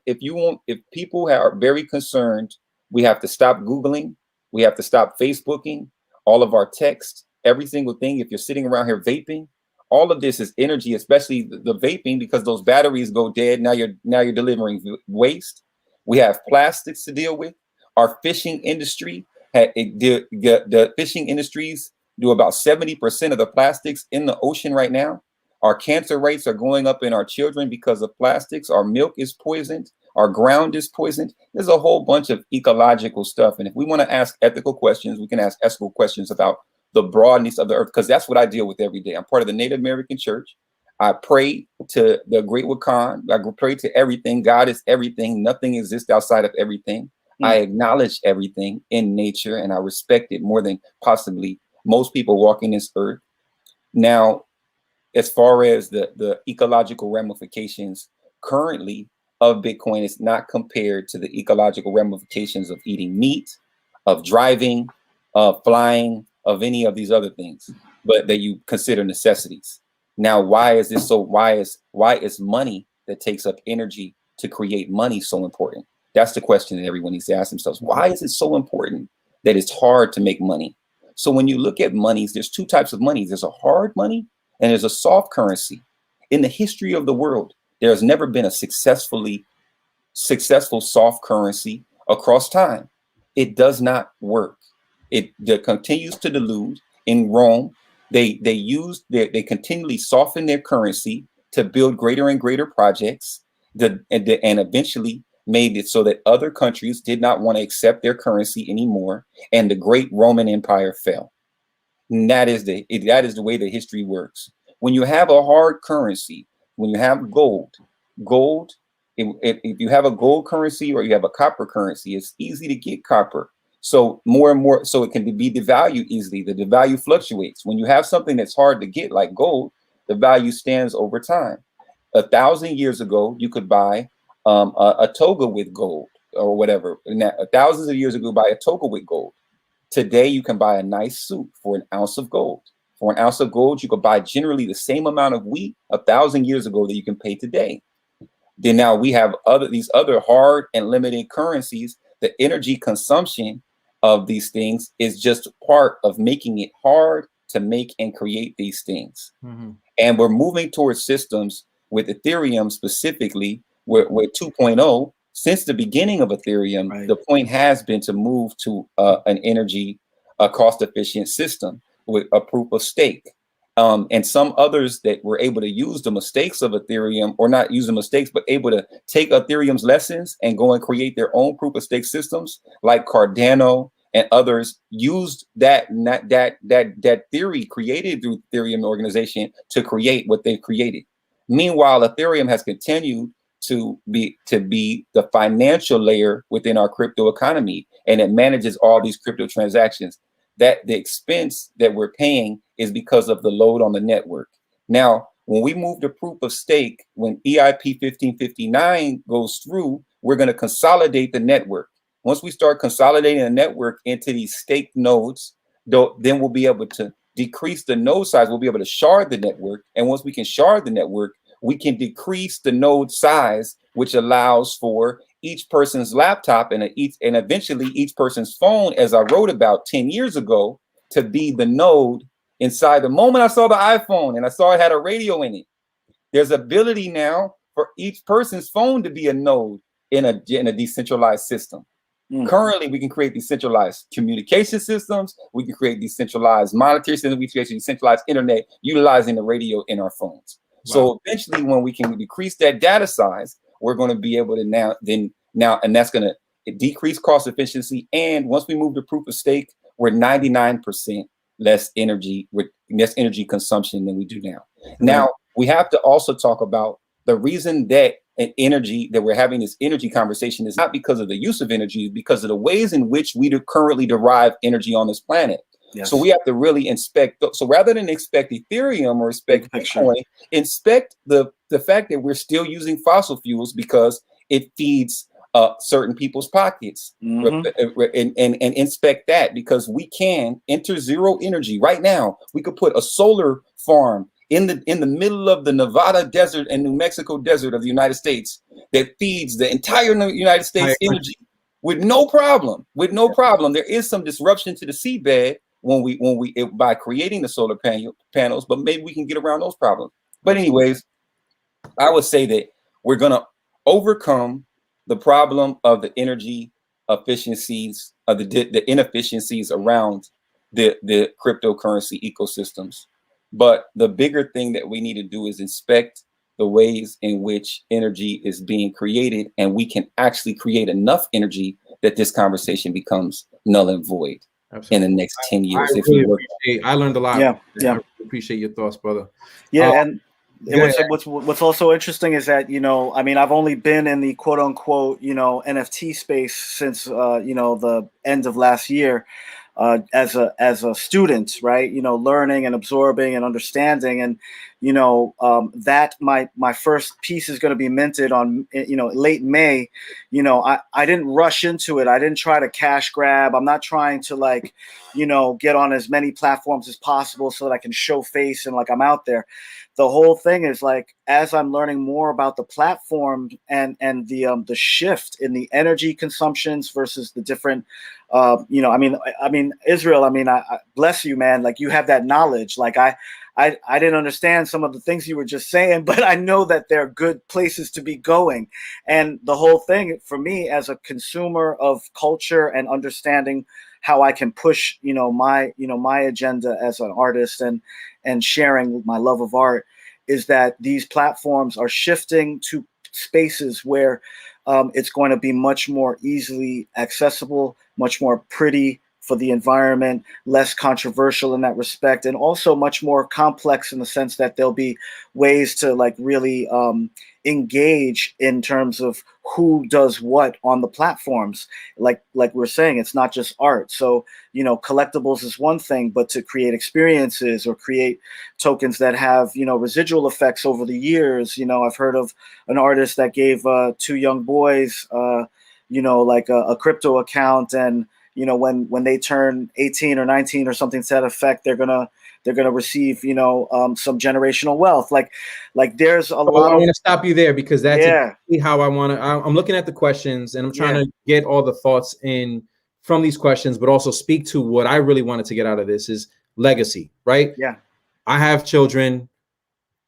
If people are very concerned, we have to stop Googling. We have to stop Facebooking. All of our text, every single thing. If you're sitting around here vaping, all of this is energy, especially the vaping, because those batteries go dead. Now you're delivering waste. We have plastics to deal with. Our fishing industry, the fishing industries do about 70% of the plastics in the ocean right now. Our cancer rates are going up in our children because of plastics. Our milk is poisoned. Our ground is poisoned. There's a whole bunch of ecological stuff. And if we want to ask ethical questions, we can ask ethical questions about the broadness of the earth, because that's what I deal with every day. I'm part of the Native American church. I pray to the great Wakan. I pray to everything. God is everything. Nothing exists outside of everything. I acknowledge everything in nature, and I respect it more than possibly most people walking this earth. Now, as far as the ecological ramifications currently of Bitcoin, is not compared to the ecological ramifications of eating meat, of driving, of flying, of any of these other things, but that you consider necessities. Now, why is this so? Why is money that takes up energy to create money so important? That's the question that everyone needs to ask themselves. Why is it so important that it's hard to make money? So when you look at monies, there's two types of money. There's a hard money and there's a soft currency. In the history of the world, there has never been a successful soft currency across time. It does not work. It continues to delude. In Rome, they continually soften their currency to build greater and greater projects, and eventually made it so that other countries did not want to accept their currency anymore, and the great Roman Empire fell. And that is the way the history works. When you have a hard currency, when you have gold, if you have a gold currency or you have a copper currency, it's easy to get copper. So more and more, so it can be devalued easily. The value fluctuates. When you have something that's hard to get, like gold, the value stands over time. 1,000 years ago, you could buy a toga with gold or whatever. And thousands of years ago, buy a toga with gold. Today, you can buy a nice suit for an ounce of gold. For an ounce of gold, you could buy generally the same amount of wheat 1,000 years ago that you can pay today. Then now we have these other hard and limited currencies. The energy consumption of these things is just part of making it hard to make and create these things. Mm-hmm. And we're moving towards systems with Ethereum specifically, where 2.0, since the beginning of Ethereum, right, the point has been to move to an energy, cost-efficient system with a proof of stake. And some others that were able to use the mistakes of Ethereum, or not use the mistakes, but able to take Ethereum's lessons and go and create their own proof of stake systems, like Cardano and others, used that theory created through Ethereum organization to create what they've created. Meanwhile, Ethereum has continued to be the financial layer within our crypto economy, and it manages all these crypto transactions. That the expense that we're paying is because of the load on the network. Now, when we move to proof of stake, when EIP 1559 goes through, we're going to consolidate the network. Once we start consolidating the network into these stake nodes, then we'll be able to decrease the node size. We'll be able to shard the network. And once we can shard the network, we can decrease the node size, which allows for each person's laptop and eventually each person's phone, as I wrote about 10 years ago, to be the node inside. The moment I saw the iPhone and I saw it had a radio in it, there's ability now for each person's phone to be a node in a decentralized system. Currently, we can create decentralized communication systems. We can create decentralized monetary systems. We can create decentralized internet utilizing the radio in our phones. Wow. So eventually, when we can decrease that data size, we're going to be able to now, and that's going to decrease cost efficiency. And once we move to proof of stake, we're 99% less energy consumption than we do now. Now, we have to also talk about the reason that we're having this energy conversation is not because of the use of energy, because of the ways in which we currently derive energy on this planet. Yes. So we have to really inspect. So rather than expect Ethereum or expect Bitcoin, inspect the fact that we're still using fossil fuels because it feeds certain people's pockets, and inspect that, because we can enter zero energy right now. We could put a solar farm in the middle of the Nevada desert and New Mexico desert of the United States that feeds the entire United States energy with no problem. There is some disruption to the seabed by creating the solar panels, but maybe we can get around those problems. But anyways, I would say that we're gonna overcome the problem of the energy efficiencies, of the inefficiencies around the cryptocurrency ecosystems. But the bigger thing that we need to do is inspect the ways in which energy is being created, and we can actually create enough energy that this conversation becomes null and void. Absolutely. In the next 10 years. I learned a lot. Yeah. I appreciate your thoughts, brother. Yeah, and what's also interesting is that, I mean, I've only been in the quote unquote, NFT space since, the end of last year. As a student, right? Learning and absorbing and understanding, and that my first piece is going to be minted on late May. I didn't rush into it. I didn't try to cash grab. I'm not trying to get on as many platforms as possible so that I can show face and I'm out there. The whole thing is as I'm learning more about the platform and the shift in the energy consumptions versus the different, I mean, Israel, I bless you, man. You have that knowledge. I didn't understand some of the things you were just saying, but I know that they're good places to be going. And the whole thing for me as a consumer of culture and understanding how I can push, my agenda as an artist and sharing my love of art is that these platforms are shifting to spaces where it's going to be much more easily accessible, much more pretty for the environment, less controversial in that respect, and also much more complex in the sense that there'll be ways to really engage in terms of who does what on the platforms. Like we're saying, it's not just art. So, collectibles is one thing, but to create experiences or create tokens that have, residual effects over the years. I've heard of an artist that gave 2 young boys, a crypto account, and when they turn 18 or 19 or something to that effect, they're gonna receive some generational wealth. There's a lot. I want to stop you there because that's exactly how I want to. I'm looking at the questions and I'm trying to get all the thoughts in from these questions, but also speak to what I really wanted to get out of this is legacy, right? Yeah, I have children.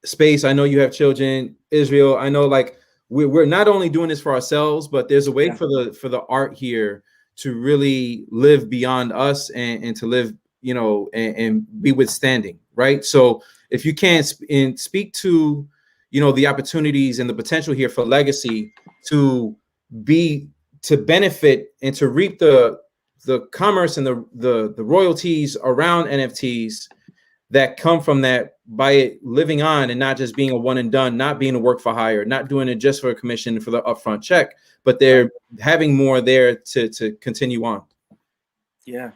Space, I know you have children. Israel, I know we're not only doing this for ourselves, but there's a way for the art here to really live beyond us and to live, and be withstanding, right? So if you can speak to, the opportunities and the potential here for legacy to benefit and to reap the commerce and the royalties around NFTs that come from that by it living on and not just being a one and done, not being a work for hire, not doing it just for a commission for the upfront check, but they're having more there to continue on. Yeah.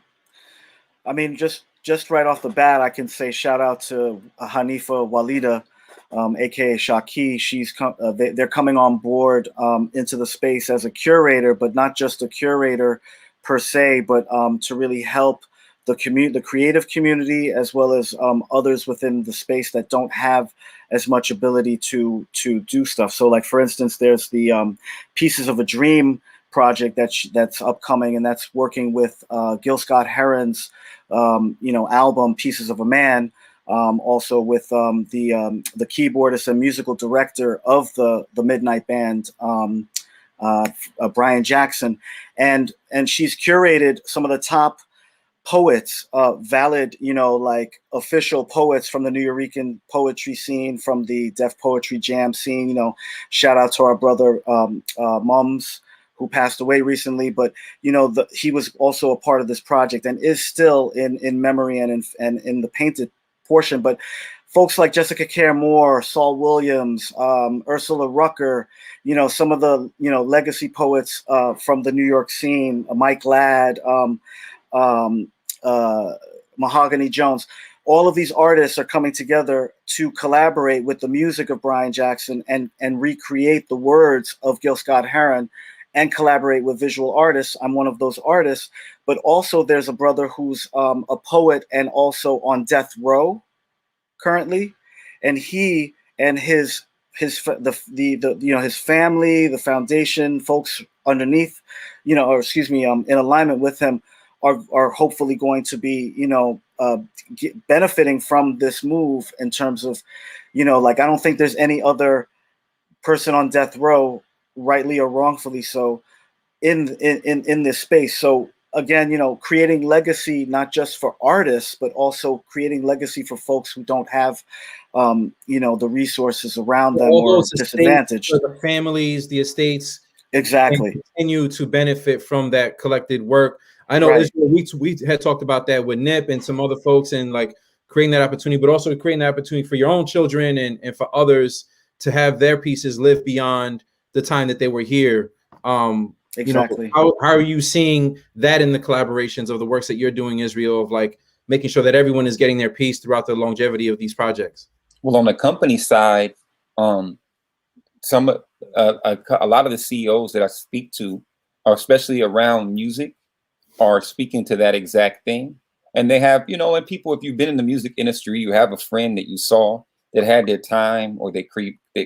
I mean, just right off the bat, I can say shout out to Hanifa Walida, aka Shaki. They're coming on board into the space as a curator, but not just a curator per se, but to really help the creative community, as well as others within the space that don't have as much ability to do stuff. So, like for instance, there's the Pieces of a Dream project that's upcoming, and that's working with Gil Scott-Heron's album Pieces of a Man. Also with the keyboardist and musical director of the Midnight Band, Brian Jackson, and she's curated some of the top poets, valid, like official poets from the Nuyorican poetry scene, from the Def Poetry Jam scene. Shout out to our brother Mums, who passed away recently, but he was also a part of this project and is still in memory and in the painted portion. But folks like Jessica Care Moore, Saul Williams, Ursula Rucker, some of the legacy poets from the New York scene, Mike Ladd, Mahogany Jones. All of these artists are coming together to collaborate with the music of Brian Jackson and recreate the words of Gil Scott-Heron and collaborate with visual artists. I'm one of those artists, but also there's a brother who's a poet and also on death row currently, and he and his family, the foundation, folks underneath, in alignment with him, are hopefully going to be, benefiting from this move in terms of, I don't think there's any other person on death row, rightly or wrongfully so, in this space. So again, creating legacy, not just for artists, but also creating legacy for folks who don't have, the resources around them or disadvantaged. The families, the estates, exactly, continue to benefit from that collected work. I know we had talked about that with Nip and some other folks, and like creating that opportunity, but also creating that opportunity for your own children and for others to have their pieces live beyond the time that they were here. Exactly. How are you seeing that in the collaborations of the works that you're doing, Israel, of like making sure that everyone is getting their piece throughout the longevity of these projects? Well, on the company side, a lot of the CEOs that I speak to, especially around music, are speaking to that exact thing. And they have, and people, if you've been in the music industry, you have a friend that you saw that had their time, or they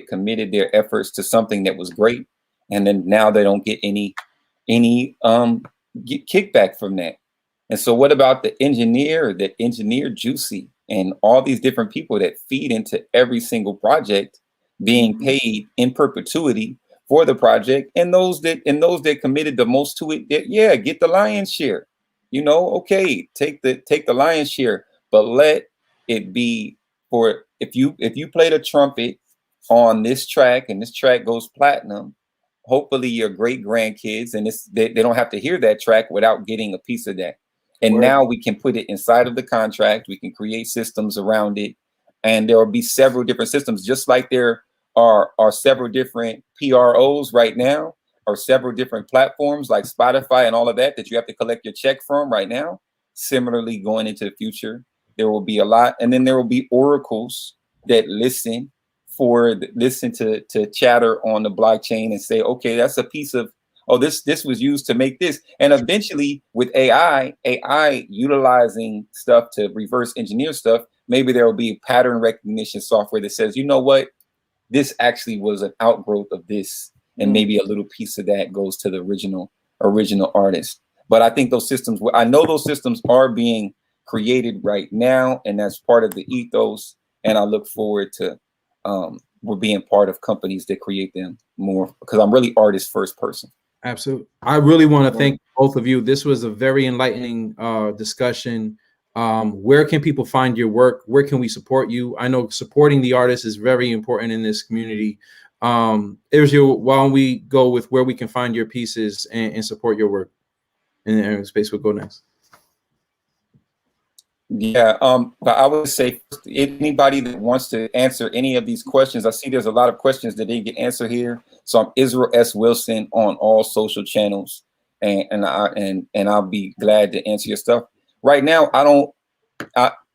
committed their efforts to something that was great, and then now they don't get any kickback from that. And so what about the engineer that engineered Juicy and all these different people that feed into every single project being paid in perpetuity for the project, and those that committed the most to it, get the lion's share. Okay, take the lion's share, but let it be for, if you played a trumpet on this track and this track goes platinum, hopefully your great grandkids and they don't have to hear that track without getting a piece of that. And now we can put it inside of the contract. We can create systems around it, and there will be several different systems, just like there are several different PROs right now, or several different platforms like Spotify and all of that you have to collect your check from right now. Similarly, going into the future, there will be a lot, and then there will be oracles that listen to chatter on the blockchain and say, okay, that's a piece of, this was used to make this. And eventually with AI utilizing stuff to reverse engineer stuff, maybe there will be pattern recognition software that says, you know what, this actually was an outgrowth of this, and maybe a little piece of that goes to the original artist. But I think those systems are being created right now, and that's part of the ethos. And I look forward to we're being part of companies that create them more, because I'm really artist first person. Absolutely. I really want to thank both of you. This was a very enlightening discussion. Where can people find your work? Where can we support you? I know supporting the artists is very important in this community. Israel, why don't we go with where we can find your pieces and support your work? And Space will go next. Yeah, but I would say anybody that wants to answer any of these questions, I see there's a lot of questions that didn't get answered here. So I'm Israel S. Wilson on all social channels, and I'll be glad to answer your stuff. Right now,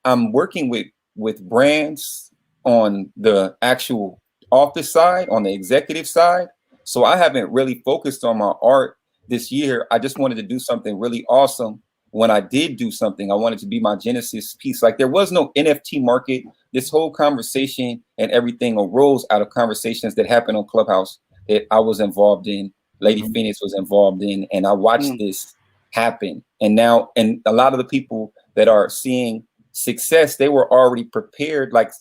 I'm working with brands on the actual office side, on the executive side. So I haven't really focused on my art this year. I just wanted to do something really awesome when I did do something, I wanted to be my Genesis piece. Like there was no NFT market. This whole conversation and everything arose out of conversations that happened on Clubhouse that I was involved in, Lady Phoenix was involved in, and I watched this happen. And now, and a lot of the people that are seeing success, they were already prepared, like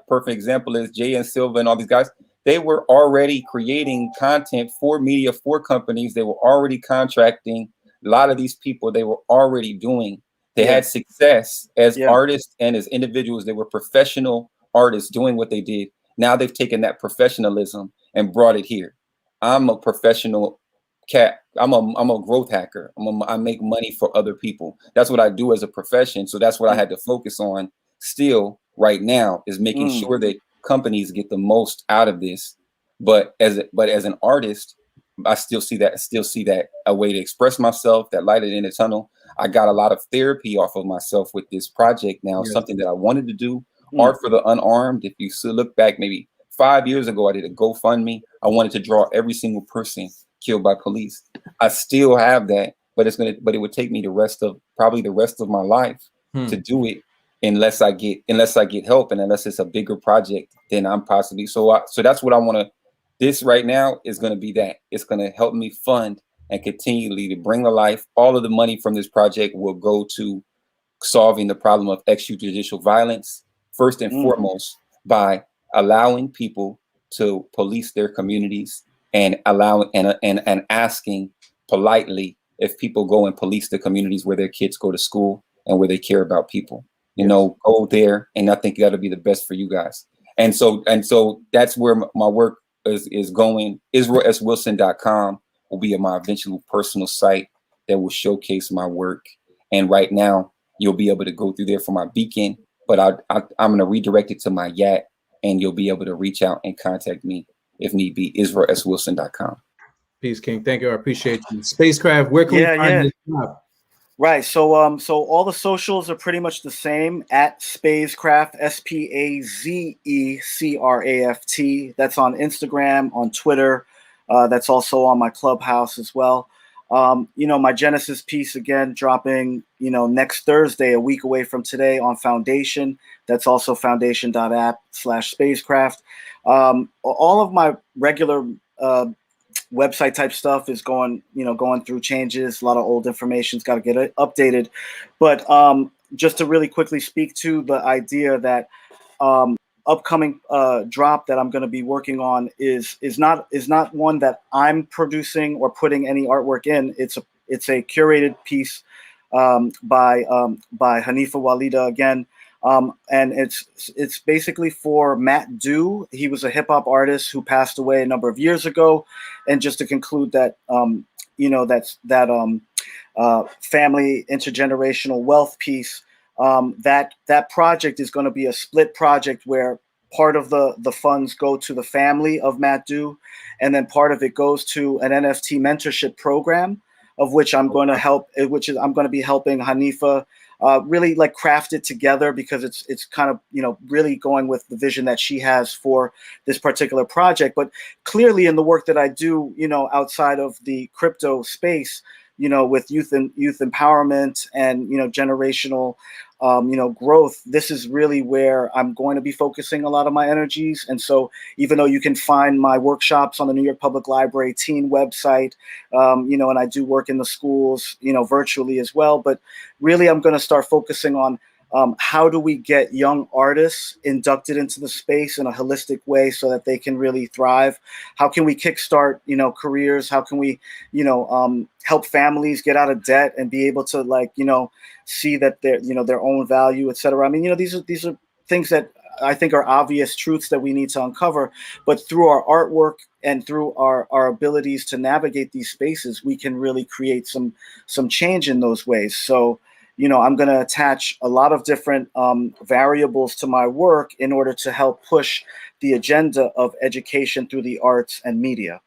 perfect example is Jay and Silva and all these guys. They were already creating content for media, for companies. They were already contracting. A lot of these people, they were already doing. They had success as artists and as individuals. They were professional artists doing what they did. Now they've taken that professionalism and brought it here. I'm a professional cat. I'm a growth hacker. I make money for other people. That's what I do as a profession. So that's what I had to focus on still right now, is making sure that companies get the most out of this. But as an artist, I still see that a way to express myself, that light at the end of the tunnel. I got a lot of therapy off of myself with this project now, something that I wanted to do. Art for the unarmed. If you still look back, maybe 5 years ago, I did a GoFundMe. I wanted to draw every single person killed by police. I still have that, but it would take me the rest of my life to do it unless I get help, and unless it's a bigger project than I'm possibly. So that's what I want to. This right now is going to be that. It's going to help me fund and continually to bring to life. All of the money from this project will go to solving the problem of extrajudicial violence, first and foremost, by allowing people to police their communities and and asking politely if people go and police the communities where their kids go to school and where they care about people. Go there, and I think that'll be the best for you guys. And so that's where my work is going. IsraelSWilson.com will be my eventual personal site that will showcase my work. And right now, you'll be able to go through there for my beacon, but I'm going to redirect it to my YAT, and you'll be able to reach out and contact me if need be. IsraelSWilson.com. Peace, King. Thank you. I appreciate you. SpazeCraft, where can we find this job? Right. So all the socials are pretty much the same, at SpazeCraft, SpazeCraft. That's on Instagram, on Twitter. That's also on my Clubhouse as well. My Genesis piece, again, dropping, next Thursday, a week away from today, on Foundation. That's also foundation.app/SpazeCraft. All of my regular website type stuff is going through changes. A lot of old information's got to get updated. But just to really quickly speak to the idea that upcoming drop that I'm going to be working on is not one that I'm producing or putting any artwork in. It's a curated piece by Hanifa Walida again. And it's basically for Matt Dew. He was a hip hop artist who passed away a number of years ago. And just to conclude that, family intergenerational wealth piece, that project is going to be a split project where part of the funds go to the family of Matt Dew, and then part of it goes to an NFT mentorship program, of which I'm going to be helping Hanifa really like craft it together, because it's kind of, really going with the vision that she has for this particular project. But clearly in the work that I do, outside of the crypto space, with youth empowerment and, generational, growth, this is really where I'm going to be focusing a lot of my energies. And so even though you can find my workshops on the New York Public Library teen website, and I do work in the schools, virtually as well, but really I'm going to start focusing on how do we get young artists inducted into the space in a holistic way so that they can really thrive? How can we kickstart, careers? How can we, help families get out of debt and be able to see that their own value, et cetera? I mean, these are things that I think are obvious truths that we need to uncover, but through our artwork and through our abilities to navigate these spaces, we can really create some change in those ways. So, I'm going to attach a lot of different variables to my work in order to help push the agenda of education through the arts and media.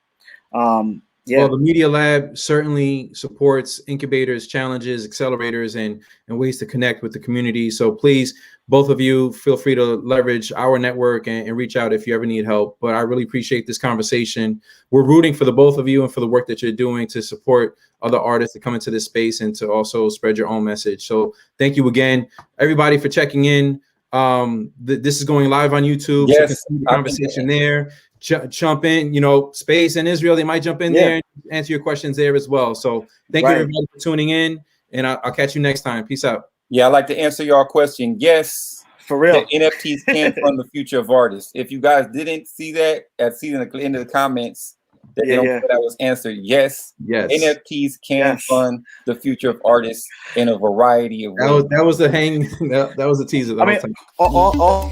Well, the Media Lab certainly supports incubators, challenges, accelerators, and ways to connect with the community. So please both of you feel free to leverage our network and reach out if you ever need help. But I really appreciate this conversation. We're rooting for the both of you and for the work that you're doing to support other artists to come into this space and to also spread your own message. So thank you again, everybody, for checking in. This is going live on YouTube. Yes, so continue the conversation there. Jump in, you know, Space and Israel, they might jump in there and answer your questions there as well. So thank you everybody for tuning in, and I'll catch you next time. Peace out. Yeah, I'd like to answer your question. Yes, for real. The NFTs can fund the future of artists. If you guys didn't see that, see in the end of the comments that that was answered. Yes, NFTs can fund the future of artists in a variety of ways. That was the hang. That was the teaser. I mean, all